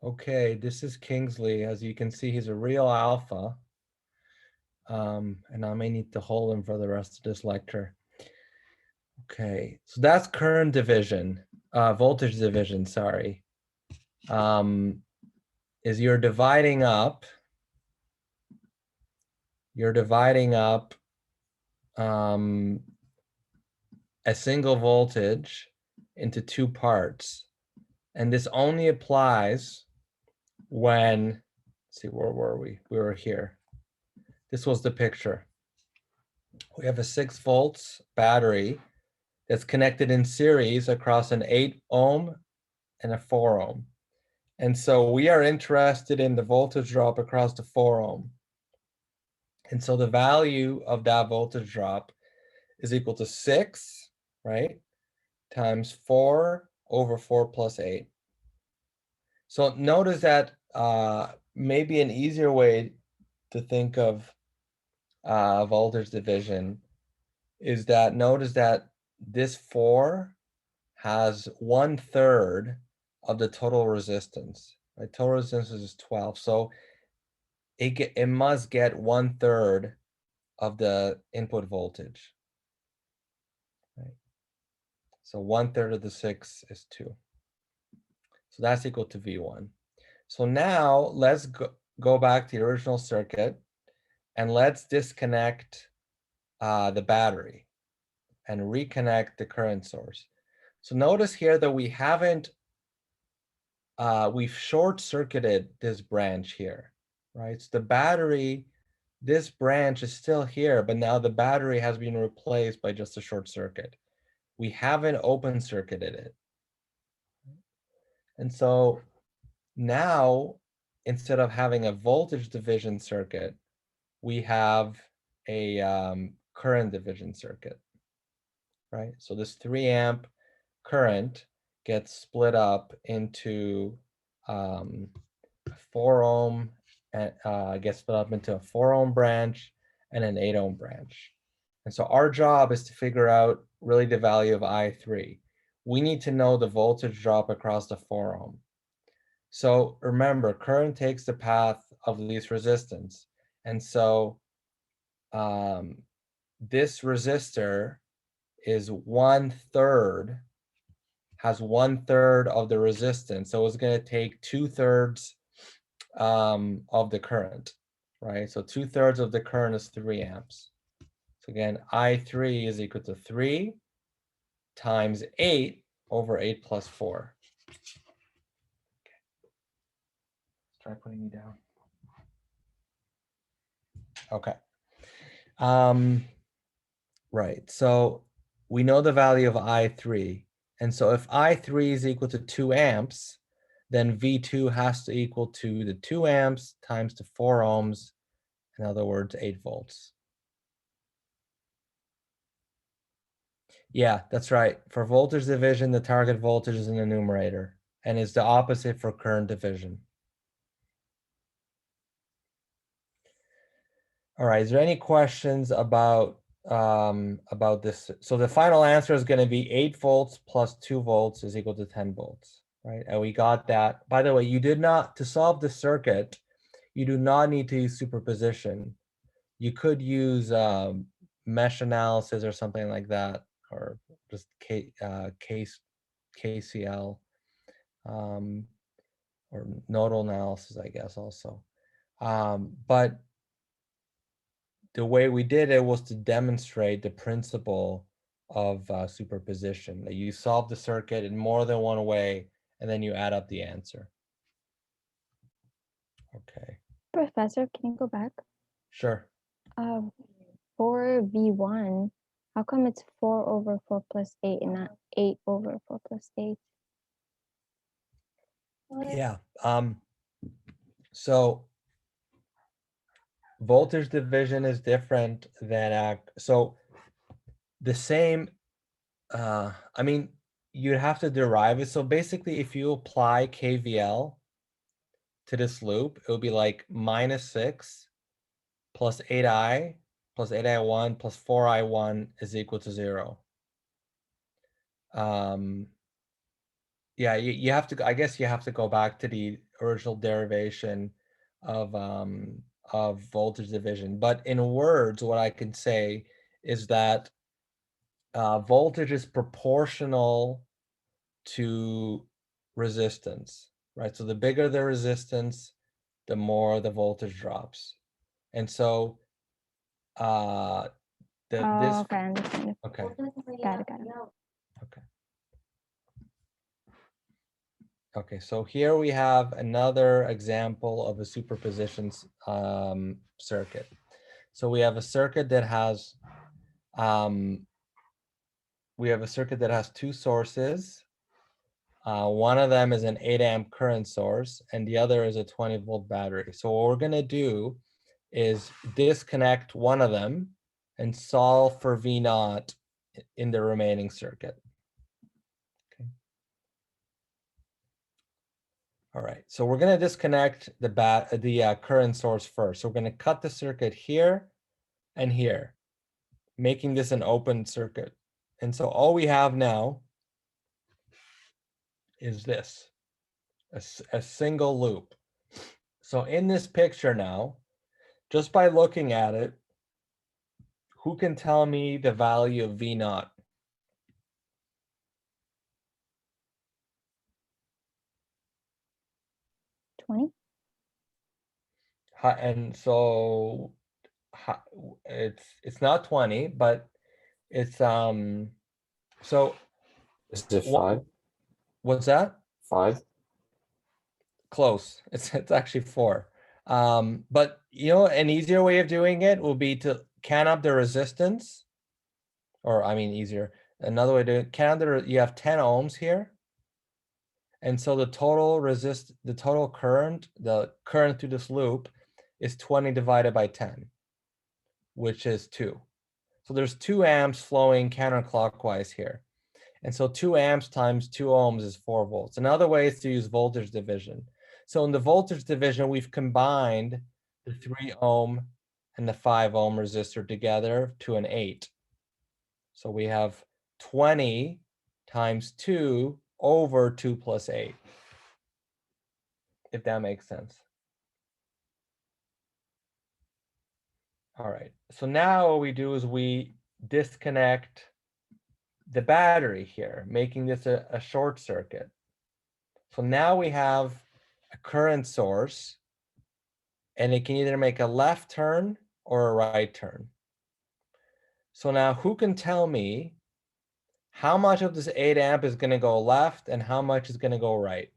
Okay, this is Kingsley. As you can see, he's a real alpha. And I may need to hold him for the rest of this lecture. Okay, so that's current division, voltage division, sorry. Is you're dividing up a single voltage into two parts. And this only applies when, let's see, where were we? We were here. This was the picture. We have a 6 volts battery that's connected in series across an 8 ohm and a 4 ohm. And so we are interested in the voltage drop across the 4 ohm. And so the value of that voltage drop is equal to 6, right, times 4 over 4 plus 8. So notice that maybe an easier way to think of voltage division is that notice that this 4 has 1/3 of the total resistance. Right? Total resistance is 12. So it must get 1/3 of the input voltage. Right? So 1/3 of the 6 is 2. So that's equal to V1. So now let's go back to the original circuit and let's disconnect the battery and reconnect the current source. So notice here that we haven't, we've short-circuited this branch here, right? So the battery, this branch is still here, but now the battery has been replaced by just a short circuit. We haven't open circuited it. And so now, instead of having a voltage division circuit, we have a current division circuit, right? So this 3 amp current gets split up into 4 ohm, and gets split up into a 4 ohm branch and an 8 ohm branch. And so our job is to figure out really the value of I3. We need to know the voltage drop across the 4 ohm. So remember, current takes the path of least resistance. And so this resistor is 1/3, has 1/3 of the resistance. So it's going to take 2/3 of the current, right? So 2/3 of the current is 3 amps. So again, I3 is equal to 3 times 8 over 8 plus 4. Okay. Let's try putting you down. Okay. Right, so we know the value of I3. And so if I3 is equal to 2 amps, then V2 has to equal to the 2 amps times the 4 ohms, in other words, 8 volts. Yeah, that's right. For voltage division, the target voltage is in the numerator and is the opposite for current division. All right, is there any questions about this? So the final answer is going to be 8 volts plus 2 volts is equal to 10 volts, right? And we got that. By the way, you did not, to solve the circuit, you do not need to use superposition. You could use mesh analysis or something like that, or just KCL, or nodal analysis, I guess, also. But the way we did it was to demonstrate the principle of superposition, that you solve the circuit in more than one way, and then you add up the answer. Okay, Professor, can you go back? sure. For V1, how come it's 4 over 4 plus 8 and not 8 over 4 plus 8? Yeah, so voltage division is different than, so the same, I mean, you'd have to derive it. So basically, if you apply KVL to this loop, it would be like -6 plus 8i plus 8i1 plus 4i1 is equal to 0. Yeah, you have to, I guess you have to go back to the original derivation of voltage division. But in words, what I can say is that voltage is proportional to resistance, right? So the bigger the resistance, the more the voltage drops. And so Oh, this okay, I understand. okay. Got it, got it. Okay, so here we have another example of a superposition circuit. So we have a circuit that has two sources. One of them is an 8-amp current source, and the other is a 20-volt battery. So what we're going to do is disconnect one of them and solve for V naught in the remaining circuit. Okay. All right, so we're going to disconnect the current source first. So we're going to cut the circuit here and here, making this an open circuit. And so all we have now is this, a single loop. So in this picture now, just by looking at it, who can tell me the value of V naught? And so it's not 20, but it's so Is it 5? what's that? 5? Close. It's actually 4. But you know, an easier way of doing it will be to count up the resistance, or I mean easier. Another way to count you have 10 ohms here. And so the total current, the current through this loop is 20 divided by 10, which is 2. So there's 2 amps flowing counterclockwise here. And so 2 amps times 2 ohms is 4 volts. Another way is to use voltage division. So in the voltage division, we've combined the 3 ohm and the 5 ohm resistor together to an 8. So we have 20 times 2 over 2 plus 8, if that makes sense. All right, so now what we do is we disconnect the battery here, making this a short circuit. So now we have a current source, and it can either make a left turn or a right turn. So now who can tell me how much of this 8 amp is going to go left and how much is going to go right?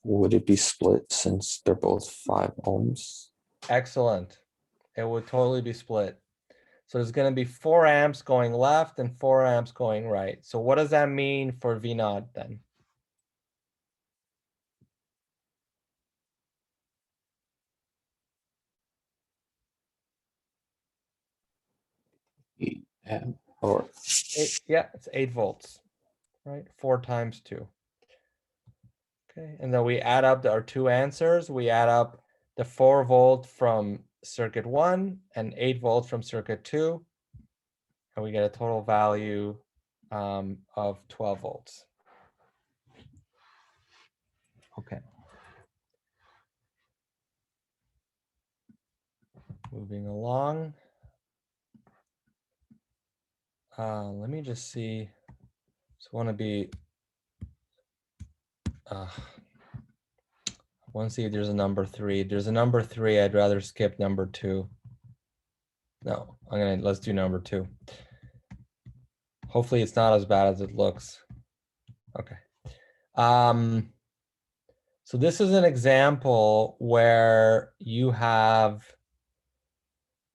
Would it be split since they're both 5 ohms? Excellent. It would totally be split. So there's going to be 4 amps going left and 4 amps going right. So what does that mean for V naught then? Or Yeah, it's 8 volts, right? 4 times 2. Okay, and then we add up our 2 answers. We add up the 4 volt from circuit 1 and 8 volts from circuit 2, and we get a total value of 12 volts. Okay. Moving along. Let me just see. So I want to be. I want to see if there's a number 3. There's a number 3. I'd rather skip number 2. No, let's do number 2. Hopefully it's not as bad as it looks. Okay. So this is an example where you have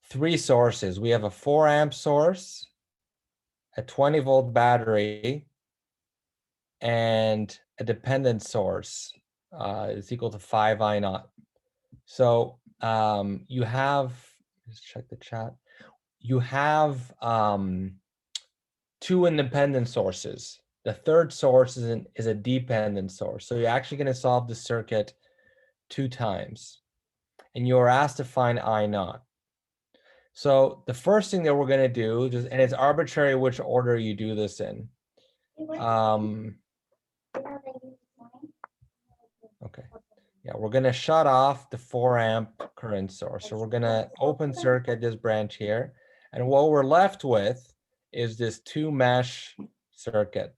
3 sources. We have a 4 amp source, a 20 volt battery, and a dependent source is equal to 5 I naught. So you have, let's check the chat. You have 2 independent sources. The third source is a dependent source. So you're actually going to solve the circuit 2 times. And you're asked to find I naught. So the first thing that we're going to do, and it's arbitrary which order you do this in. Okay. Yeah, we're gonna shut off the 4 amp current source. So we're gonna open circuit this branch here. And what we're left with is this 2 mesh circuit.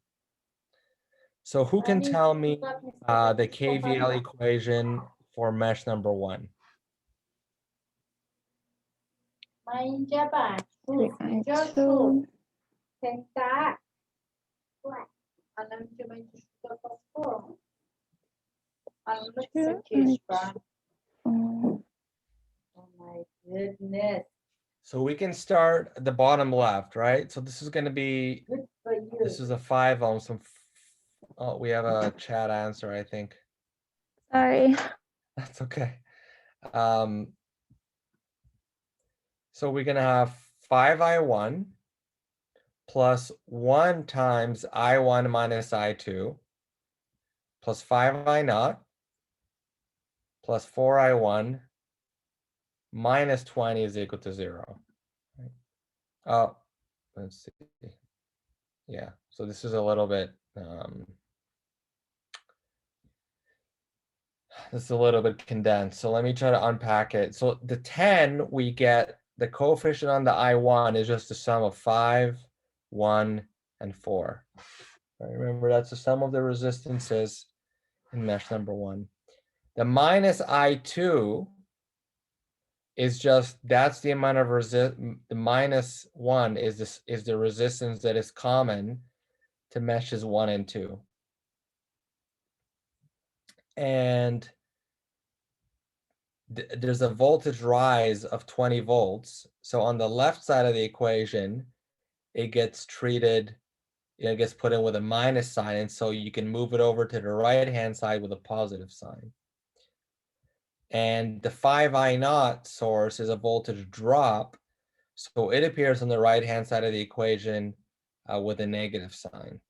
So who can tell me the KVL equation for mesh number 1? 3i2. Oh, So we can start at the bottom left, right? So this is going to be, this is a 5 ohm. Oh, we have a chat answer, I think. sorry. That's okay. So we're going to have 5i1 plus 1 times i1 minus i2 plus 5i0 plus 4i1 minus 20 is equal to 0. Right? Oh, let's see. Yeah, so this is a little bit, this is a little bit condensed. So let me try to unpack it. So the 10, we get the coefficient on the I1 is just the sum of 5, 1, and 4. Right, remember, that's the sum of the resistances in mesh number 1. The minus I2 is just, that's the amount of the minus 1 is this, is the resistance that is common to meshes 1 and 2. And there's a voltage rise of 20 volts. So on the left side of the equation, it gets treated, it gets put in with a minus sign. And so you can move it over to the right-hand side with a positive sign. And the 5i0 source is a voltage drop. So it appears on the right-hand side of the equation with a negative sign.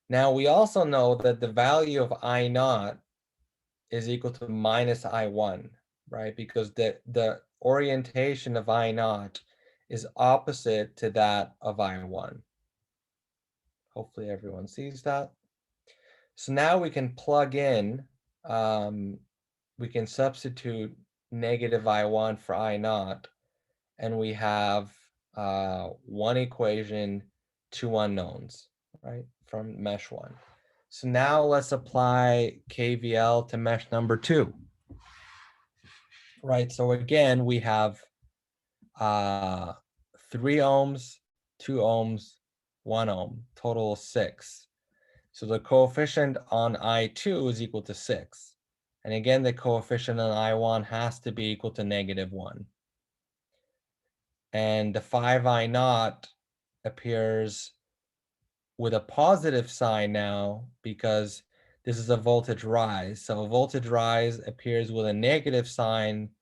Now we also know that the value of I0 is equal to minus I1, right? Because the orientation of I0 is opposite to that of I1. Hopefully everyone sees that. So now we can plug in, we can substitute negative I1 for I0, and we have one equation, 2 unknowns, right, from mesh 1. So now let's apply KVL to mesh number 2. Right, so again, we have 3 ohms, 2 ohms, 1 ohm, total 6. So the coefficient on I2 is equal to 6. And again, the coefficient on I1 has to be equal to -1. And the 5i0 appears with a positive sign now because this is a voltage rise. So a voltage rise appears with a negative sign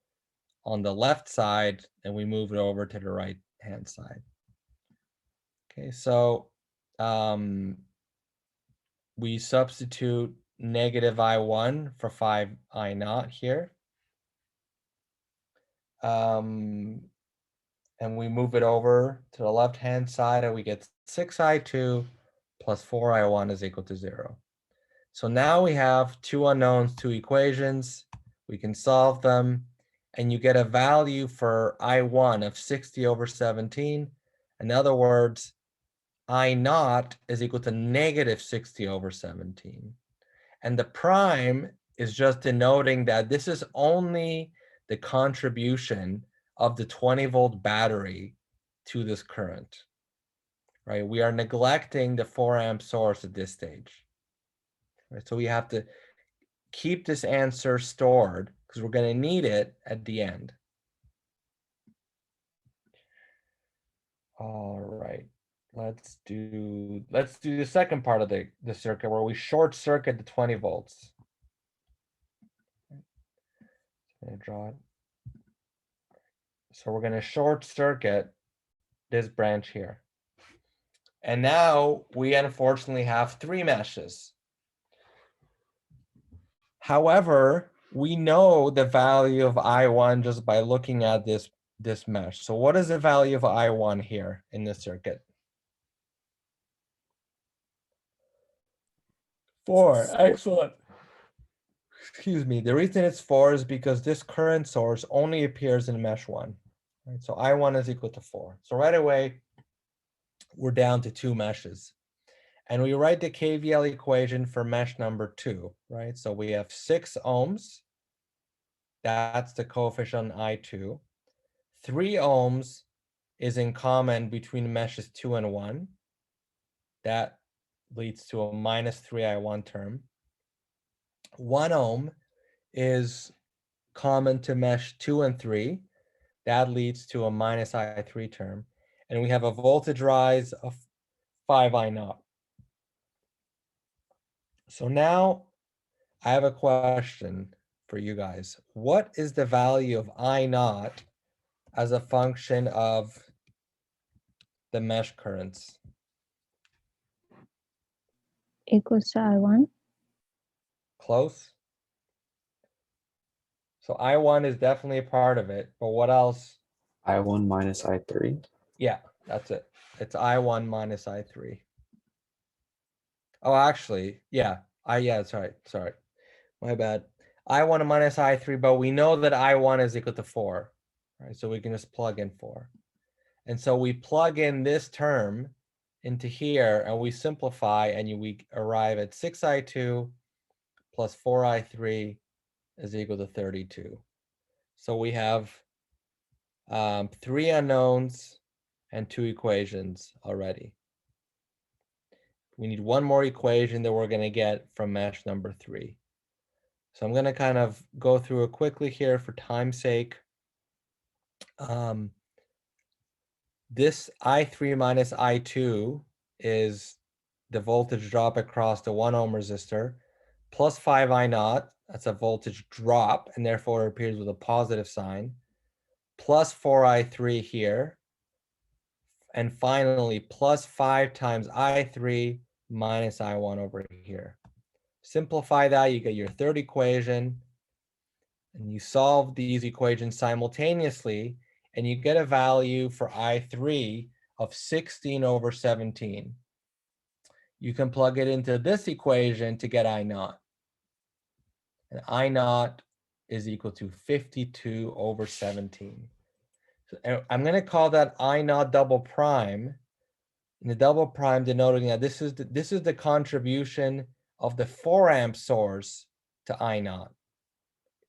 on the left side, and we move it over to the right hand side. Okay, so we substitute negative I1 for 5i0 here. And we move it over to the left hand side, and we get 6i2 plus 4i1 is equal to 0. So now we have 2 unknowns, 2 equations. We can solve them, and you get a value for I1 of 60/17. In other words, I0 is equal to -60/17. And the prime is just denoting that this is only the contribution of the 20-volt battery to this current, right? We are neglecting the 4 amp source at this stage. Right, so we have to keep this answer stored because we're going to need it at the end. All right, let's do the second part of the circuit where we short circuit the 20 volts. I'm going to draw it. So we're going to short circuit this branch here. And now we unfortunately have 3 meshes. However, we know the value of I1 just by looking at this mesh. So what is the value of I1 here in this circuit? 4, excellent. excuse me, the reason it's 4 is because this current source only appears in mesh 1. Right? So I1 is equal to 4. So right away, we're down to 2 meshes. And we write the KVL equation for mesh number 2, right? So we have 6 ohms. That's the coefficient I2. 3 ohms is in common between meshes 2 and 1. That leads to a minus 3I1 term. 1 ohm is common to mesh 2 and 3. That leads to a minus I3 term. And we have a voltage rise of 5I0. So now I have a question for you guys. What is the value of I0 as a function of the mesh currents? Equals to I1. Close? So I1 is definitely a part of it, but what else? I1 minus I3. Yeah, that's it. It's I1 minus I3. Oh, actually, yeah. Sorry. My bad. I1 minus I3, but we know that I1 is equal to 4, right? So we can just plug in 4. And so we plug in this term into here and we simplify and we arrive at 6I2 plus 4I3 is equal to 32. So we have 3 unknowns and 2 equations already. We need one more equation that we're going to get from mesh number 3. So I'm going to kind of go through it quickly here for time's sake. This I3 minus I2 is the voltage drop across the 1 ohm resistor, plus 5I0, that's a voltage drop, and therefore it appears with a positive sign, plus 4I3 here, and finally plus 5 times I3 minus I1 over here. Simplify that, you get your third equation, and you solve these equations simultaneously, and you get a value for I3 of 16 over 17. You can plug it into this equation to get I0. And I0 is equal to 52 over 17. So I'm going to call that I0 double prime. And the double prime denoting that this is the contribution of the 4 amp source to I0.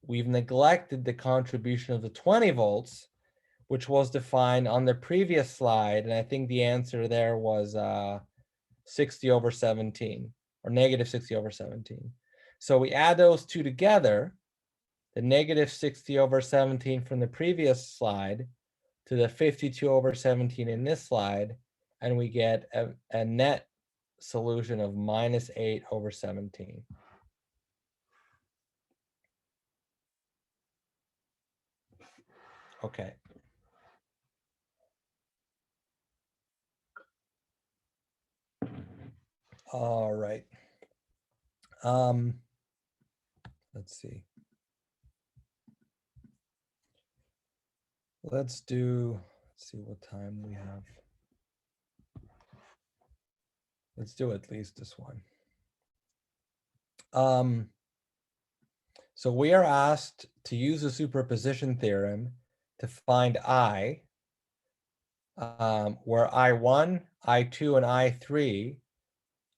We've neglected the contribution of the 20 volts, which was defined on the previous slide. And I think the answer there was 60 over 17 or negative 60 over 17. So we add those two together, the negative 60 over 17 from the previous slide to the 52 over 17 in this slide, and we get a net solution of minus 8 over 17. Okay. All right. Let's see. Let's see what time we have. Let's do at least this one. So we are asked to use the superposition theorem to find I, where I1, I2, and I3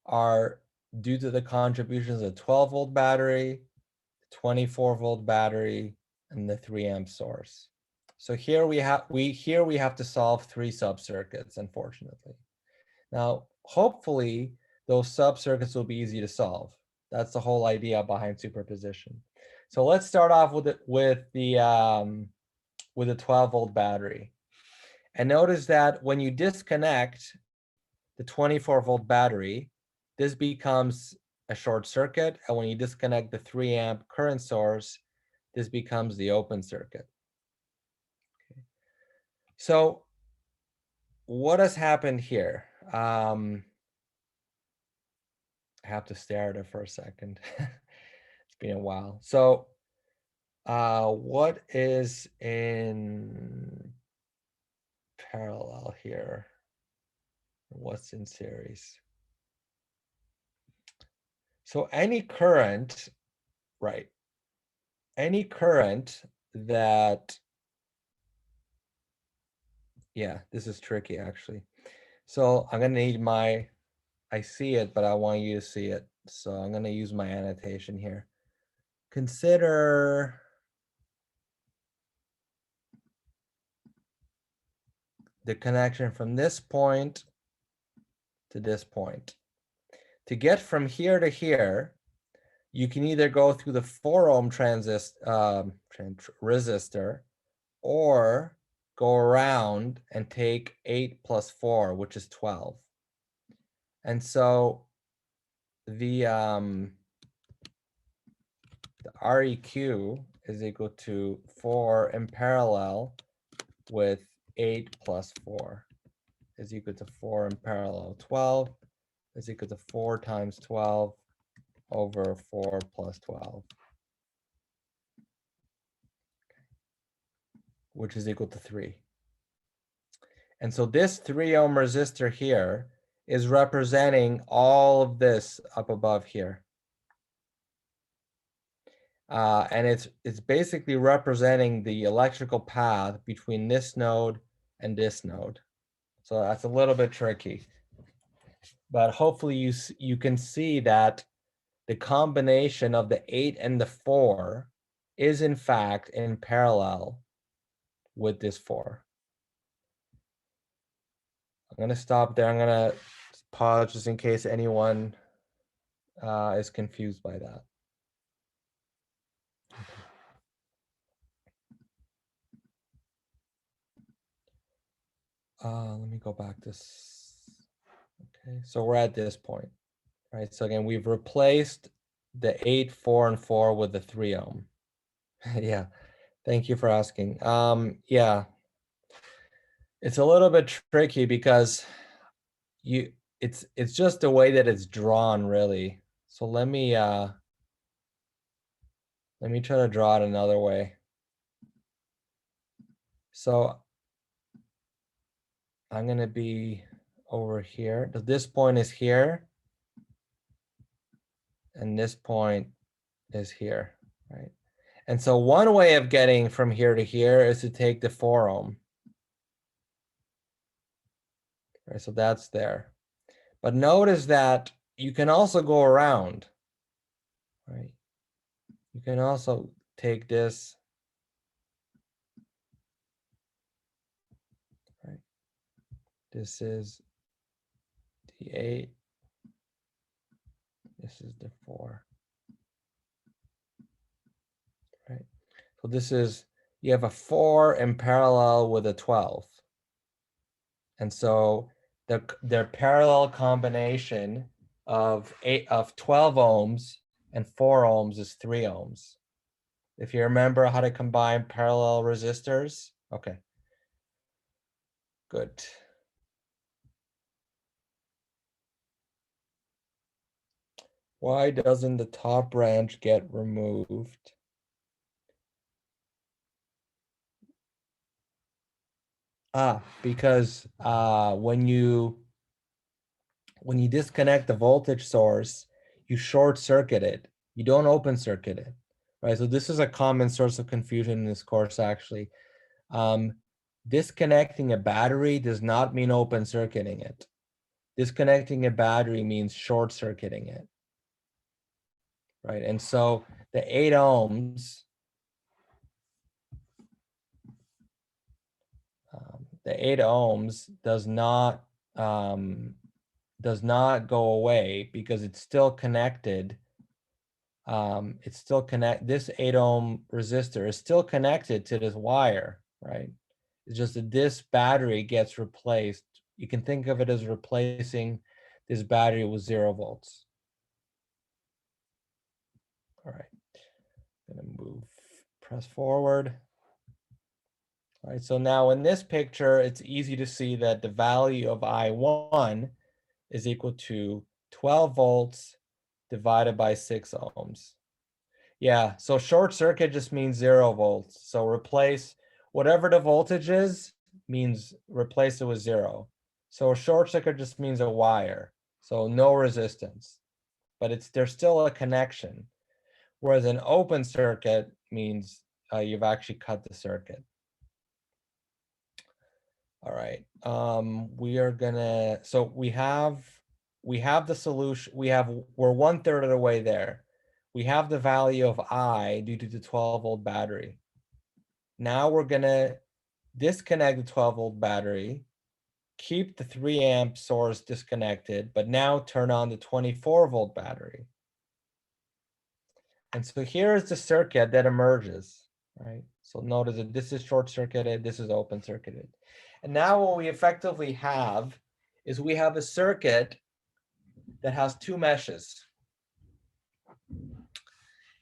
are due to the contributions of 12 volt battery, 24 volt battery, and the 3 amp source. So here we have to solve 3 subcircuits, unfortunately. Now, hopefully, those subcircuits will be easy to solve. That's the whole idea behind superposition. So let's start off with the 12 volt battery. And notice that when you disconnect the 24 volt battery, this becomes a short circuit. And when you disconnect the 3 amp current source, this becomes the open circuit. Okay. So what has happened here? I have to stare at it for a second. It's been a while. So what is in parallel here? What's in series? So any current, right? any current that, yeah, this is tricky actually. So I'm gonna need my, I see it, but I want you to see it. So I'm gonna use my annotation here. Consider the connection from this point to this point. To get from here to here, you can either go through the 4 ohm resistor, or go around and take 8 plus 4, which is 12. And so the REQ is equal to 4 in parallel with 8 plus 4 is equal to 4 in parallel. 12 is equal to 4 times 12 over 4 plus 12, which is equal to 3. And so this 3 ohm resistor here is representing all of this up above here. And it's basically representing the electrical path between this node and this node. So that's a little bit tricky. But hopefully you can see that the combination of the 8 and the 4 is in fact in parallel with this 4. I'm going to stop there. I'm going to pause just in case anyone is confused by that. Let me go back this. Okay, so we're at this point, right? So again, we've replaced the 8, 4, and 4 with the 3 ohm. Yeah, thank you for asking. Yeah, it's a little bit tricky because it's just the way that it's drawn, really. So let me try to draw it another way. So I'm gonna be over here. This point is here, and this point is here, right? And so one way of getting from here to here is to take the 4 ohm. Right, so that's there. But notice that you can also go around, right? You can also take this, right? This is the 8. This is the 4. Right. So this is, you have a 4 in parallel with a 12. And so their parallel combination of 12 ohms and 4 ohms is 3 ohms. If you remember how to combine parallel resistors, okay. Good. Why doesn't the top branch get removed? Because when you disconnect the voltage source, you short circuit it. You don't open circuit it, right? So this is a common source of confusion in this course, actually. Disconnecting a battery does not mean open circuiting it. Disconnecting a battery means short circuiting it, right? And so the 8 ohms, does not go away because it's still connected. This 8 ohm resistor is still connected to this wire, right? It's just that this battery gets replaced. You can think of it as replacing this battery with 0 volts. All right, I'm gonna press forward. All right, so now in this picture, it's easy to see that the value of I1 is equal to 12 volts divided by 6 ohms. Yeah, so short circuit just means 0 volts. So replace whatever the voltage is, means replace it with 0. So a short circuit just means a wire, so no resistance, but there's still a connection. Whereas an open circuit means you've actually cut the circuit. All right, we are gonna, so we have the solution, we're 1/3 of the way there. We have the value of I due to the 12-volt battery. Now we're gonna disconnect the 12-volt battery, keep the 3 amp source disconnected, but now turn on the 24-volt battery. And so here is the circuit that emerges, right? So notice that this is short circuited, this is open circuited. And now what we effectively have is we have a circuit that has 2 meshes.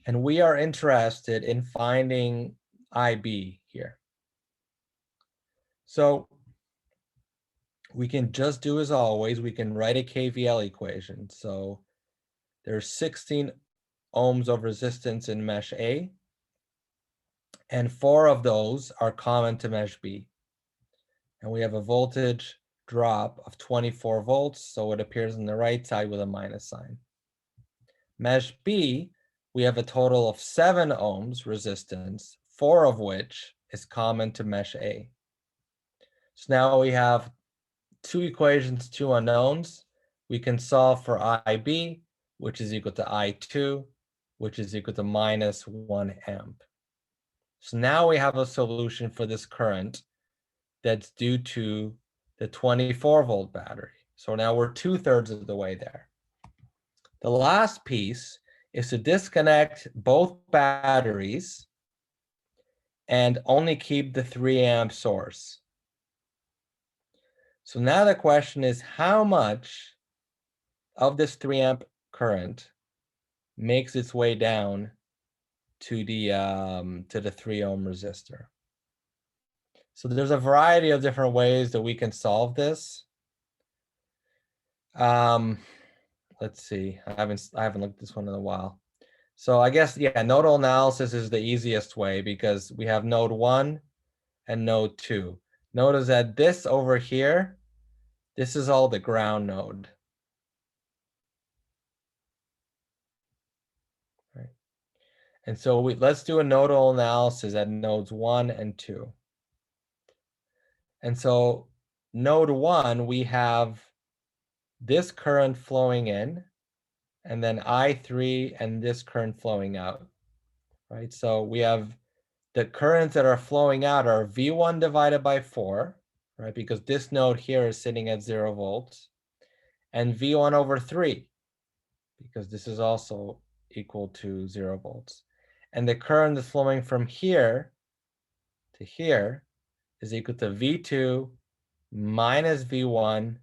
And we are interested in finding IB here. So we can just do as always, we can write a KVL equation. So there's 16 ohms of resistance in mesh A, and 4 of those are common to mesh B. And we have a voltage drop of 24 volts, so it appears on the right side with a minus sign. Mesh B, we have a total of 7 ohms resistance, 4 of which is common to mesh A. So now we have 2 equations, 2 unknowns. We can solve for IB, which is equal to I2, which is equal to minus 1 amp. So now we have a solution for this current that's due to the 24-volt battery. So now we're 2/3 of the way there. The last piece is to disconnect both batteries and only keep the 3 amp source. So now the question is, how much of this 3 amp current makes its way down to the 3 ohm resistor? So there's a variety of different ways that we can solve this. Let's see. I haven't looked at this one in a while. So I guess, yeah, nodal analysis is the easiest way because we have node 1 and node 2. Notice that this over here, this is all the ground node. Right. And so let's do a nodal analysis at nodes 1 and 2. And so node 1, we have this current flowing in, and then I3 and this current flowing out, right? So we have the currents that are flowing out are V1 divided by 4, right? Because this node here is sitting at 0 volts, and V1 over 3, because this is also equal to 0 volts. And the current that's flowing from here to here is equal to V2 minus V1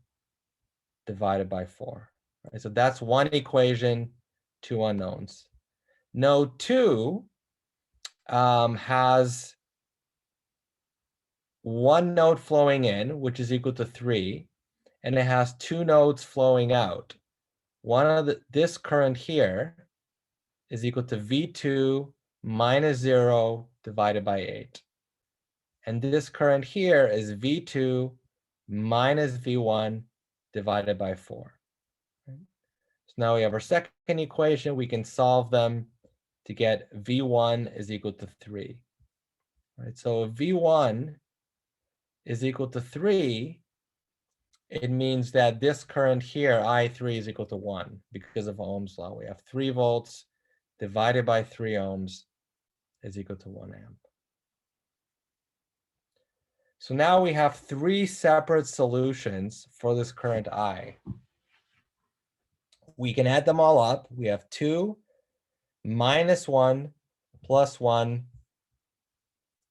divided by 4. Right? So that's one equation, 2 unknowns. Node 2 has 1 node flowing in, which is equal to 3, and it has 2 nodes flowing out. This current here is equal to V2 minus 0 divided by 8. And this current here is V2 minus V1 divided by 4. Right? So now we have our second equation. We can solve them to get V1 is equal to 3. Right? So if V1 is equal to 3, it means that this current here, I3, is equal to 1 because of Ohm's law. We have 3 volts divided by 3 ohms is equal to 1 amp. So now we have 3 separate solutions for this current I. We can add them all up. We have 2 minus 1 plus 1,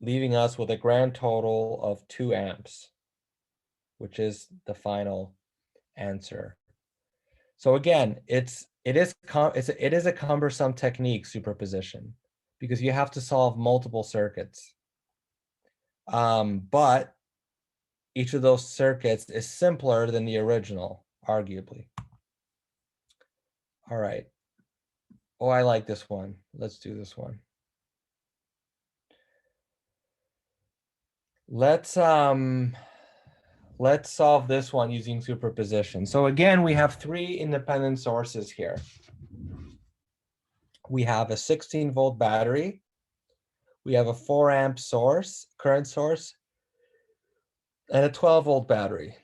leaving us with a grand total of 2 amps, which is the final answer. So again, it is a cumbersome technique, superposition, because you have to solve multiple circuits. But each of those circuits is simpler than the original, arguably. All right. Oh, I like this one. Let's do this one. Let's solve this one using superposition. So again, we have 3 independent sources here. We have a 16-volt battery we have a 4 amp source, current source, and a 12-volt battery.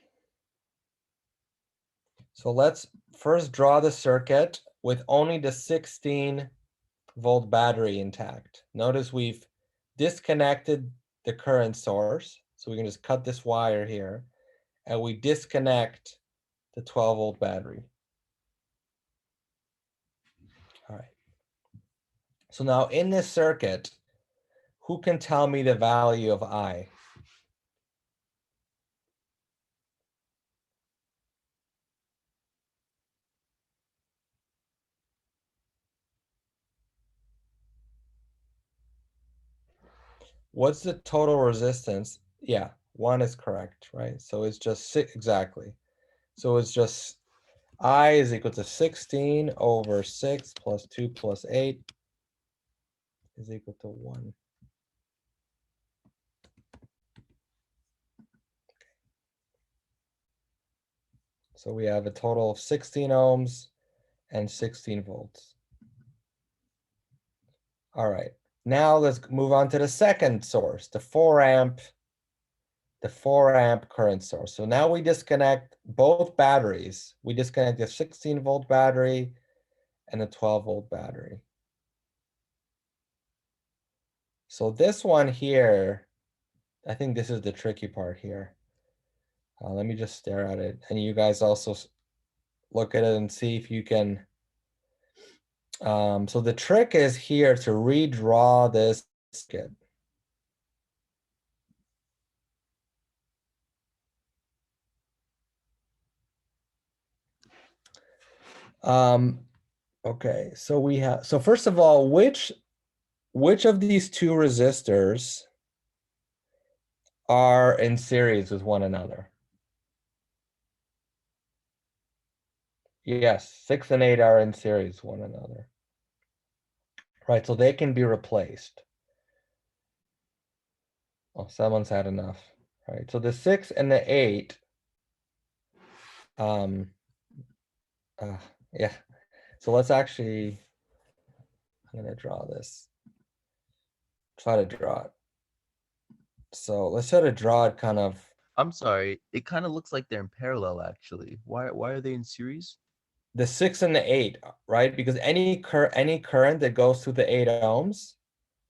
So let's first draw the circuit with only the 16-volt battery intact. Notice we've disconnected the current source. So we can just cut this wire here, and we disconnect the 12-volt battery. All right. So now in this circuit, who can tell me the value of I? What's the total resistance? Yeah, 1 is correct, right? So it's just 6, exactly. So it's just I is equal to 16 over 6 plus 2 plus 8 is equal to 1. So we have a total of 16 ohms and 16 volts. All right, now let's move on to the second source, the 4 amp current source. So now we disconnect both batteries. We disconnect the 16-volt battery and the 12-volt battery. So this one here, I think this is the tricky part here. Let me just stare at it, and you guys also look at it and see if you can. So the trick is here to redraw this circuit. Okay, so we have, so first of all, which of these two resistors are in series with one another? Yes, 6 and 8 are in series with one another. Right, so they can be replaced. Oh, someone's had enough. Right, so the 6 and the 8, yeah. So let's actually, I'm gonna draw this. Try to draw it. So let's try to draw it kind of. I'm sorry. It kind of looks like they're in parallel, actually. Why are they in series? The 6 and the 8, right? Because any current that goes through the 8 ohms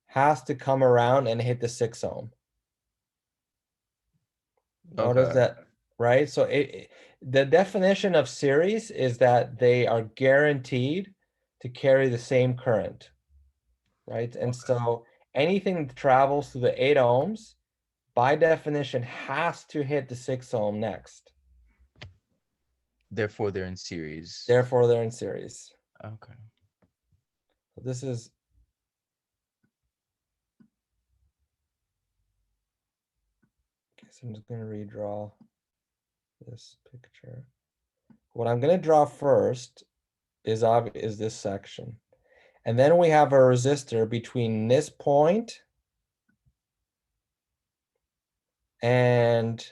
has to come around and hit the 6 ohm. Notice Okay. that, right? So the definition of series is that they are guaranteed to carry the same current, right? And so anything that travels through the 8 ohms, by definition, has to hit the 6 ohm next. Therefore, they're in series. Therefore, they're in series. Okay. So this is. Okay, so I'm just going to redraw this picture. What I'm going to draw first is this section. And then we have a resistor between this point and,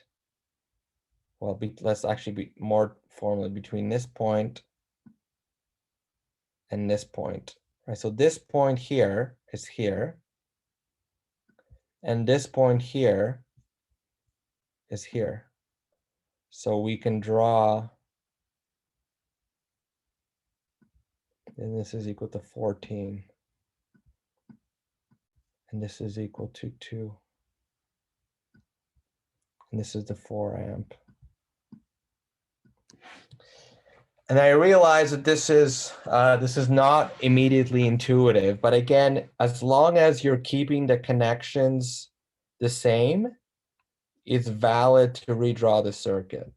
well, let's actually be more formally between this point and this point, right? So this point here is here, and this point here is here. So we can draw, and this is equal to 14, and this is equal to 2, and this is the 4 amp. And I realize that this is not immediately intuitive, but again, as long as you're keeping the connections the same, it's valid to redraw the circuit.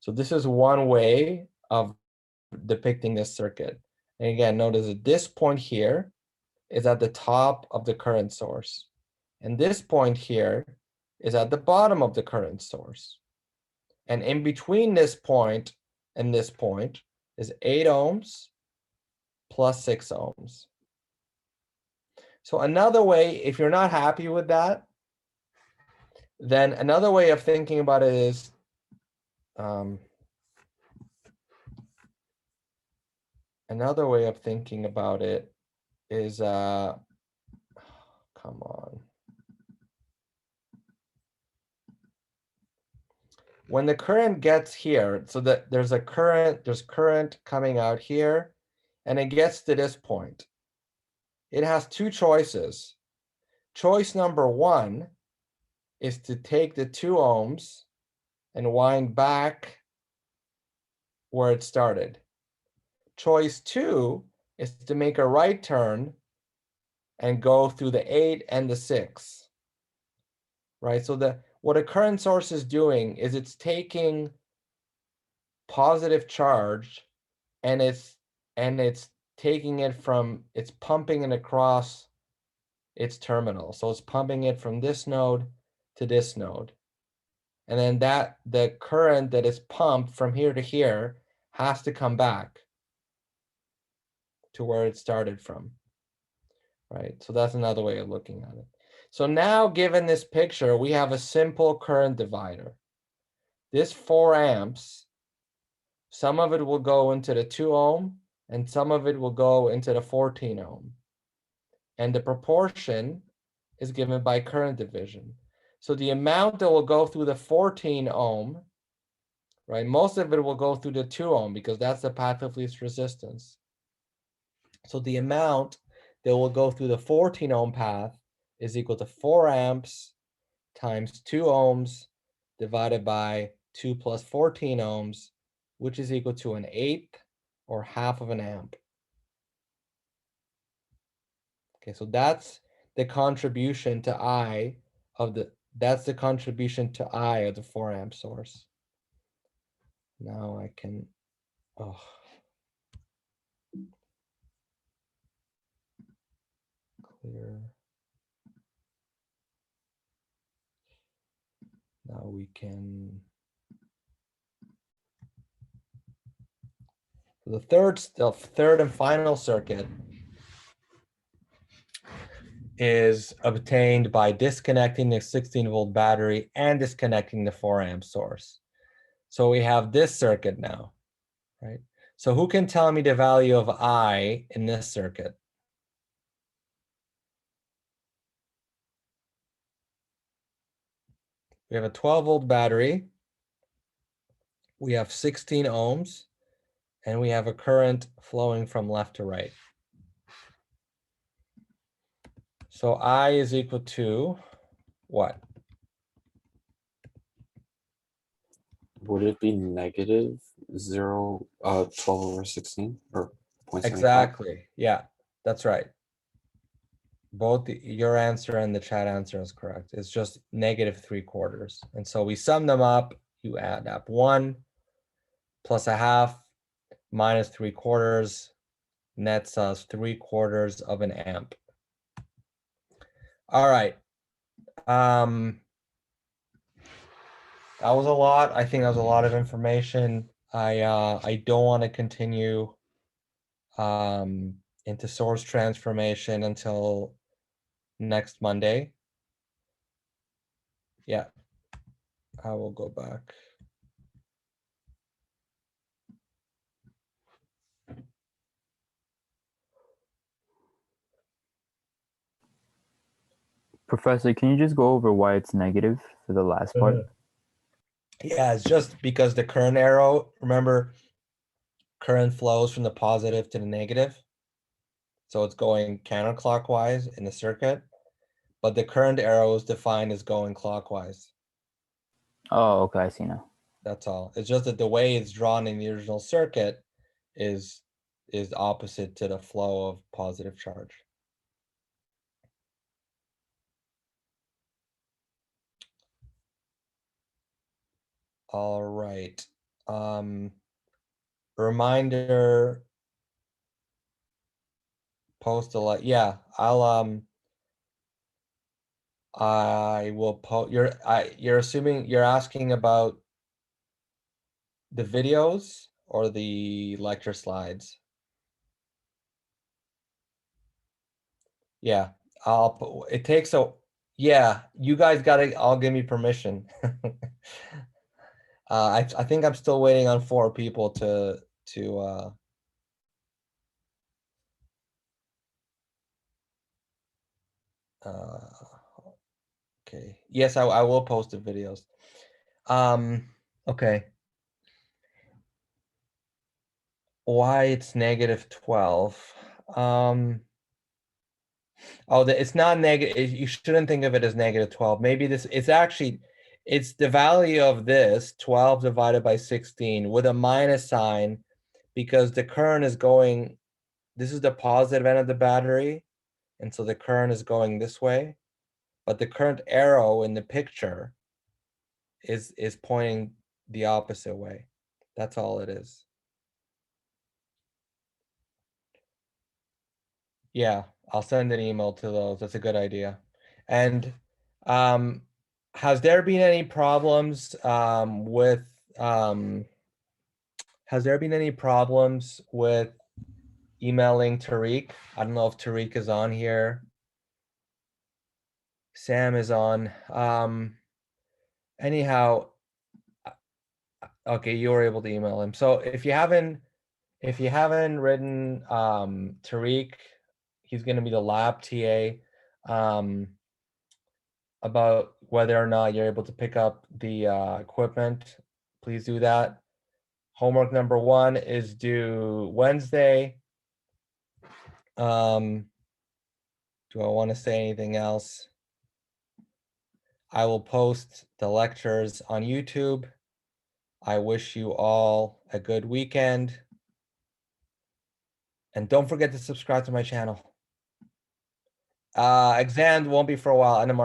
So this is one way of depicting this circuit. And again, notice that this point here is at the top of the current source. And this point here is at the bottom of the current source. And in between this point and this point is 8 ohms plus 6 ohms. So another way, if you're not happy with that, then another way of thinking about it is, come on. when the current gets here, so that there's current coming out here, and it gets to this point, it has two choices. Choice number one is to take the 2 ohms and wind back where it started. Choice 2 is to make a right turn and go through the 8 and the 6. Right? So what a current source is doing is it's taking positive charge and it's taking it from, it's pumping it across its terminal. So it's pumping it from this node to this node. And then the current that is pumped from here to here has to come back to where it started from. Right? So that's another way of looking at it. So now, given this picture, we have a simple current divider. This 4 amps, some of it will go into the 2 ohm and some of it will go into the 14 ohm. And the proportion is given by current division. So the amount that will go through the 14 ohm, right, most of it will go through the 2 ohm because that's the path of least resistance. So the amount that will go through the 14 ohm path is equal to 4 amps times 2 ohms divided by 2 plus 14 ohms, which is equal to 1/8 or half of an amp. Okay, so that's the contribution to I of the, that's the contribution to I of the 4 amp source. Now I can, oh. Clear. Now we can, the third and final circuit is obtained by disconnecting the 16-volt battery and disconnecting the 4 amp source. So we have this circuit now, right? So who can tell me the value of I in this circuit? We have a 12-volt battery. We have 16 ohms, and we have a current flowing from left to right. So I is equal to what? Would it be negative 12/16 or 0.75? Exactly. Yeah, that's right. Both your answer and the chat answer is correct. It's just -3/4. And so we sum them up. You add up 1 plus a half minus 3/4 nets us 3/4 of an amp. All right. That was a lot. I think that was a lot of information. I don't want to continue into source transformation until next Monday. Yeah, I will go back. Professor, can you just go over why it's negative for the last part? Yeah, it's just because the current arrow, remember, current flows from the positive to the negative. So it's going counterclockwise in the circuit, but the current arrow is defined as going clockwise. Oh, okay, I see now. That's all. It's just that the way it's drawn in the original circuit is opposite to the flow of positive charge. All right. Reminder, post a like. Yeah, I will post. You're assuming you're asking about the videos or the lecture slides? Yeah, it takes yeah, you guys gotta all give me permission. I think I'm still waiting on 4 people to okay. Yes, I will post the videos. Okay. Why it's -12? Oh, it's not negative. You shouldn't think of it as -12. Maybe it's actually, it's the value of this 12 divided by 16 with a minus sign because the current is going, this is the positive end of the battery. And so the current is going this way, but the current arrow in the picture is pointing the opposite way. That's all it is. Yeah, I'll send an email to those. That's a good idea. And has there been any problems with emailing Tariq? I don't know if Tariq is on here. Sam is on. Anyhow, okay, you were able to email him. So if you haven't written Tariq, he's going to be the lab TA, about whether or not you're able to pick up the equipment, please do that. Homework number 1 is due Wednesday. Do I want to say anything else? I will post the lectures on YouTube. I wish you all a good weekend. And don't forget to subscribe to my channel. Exam won't be for a while. NMR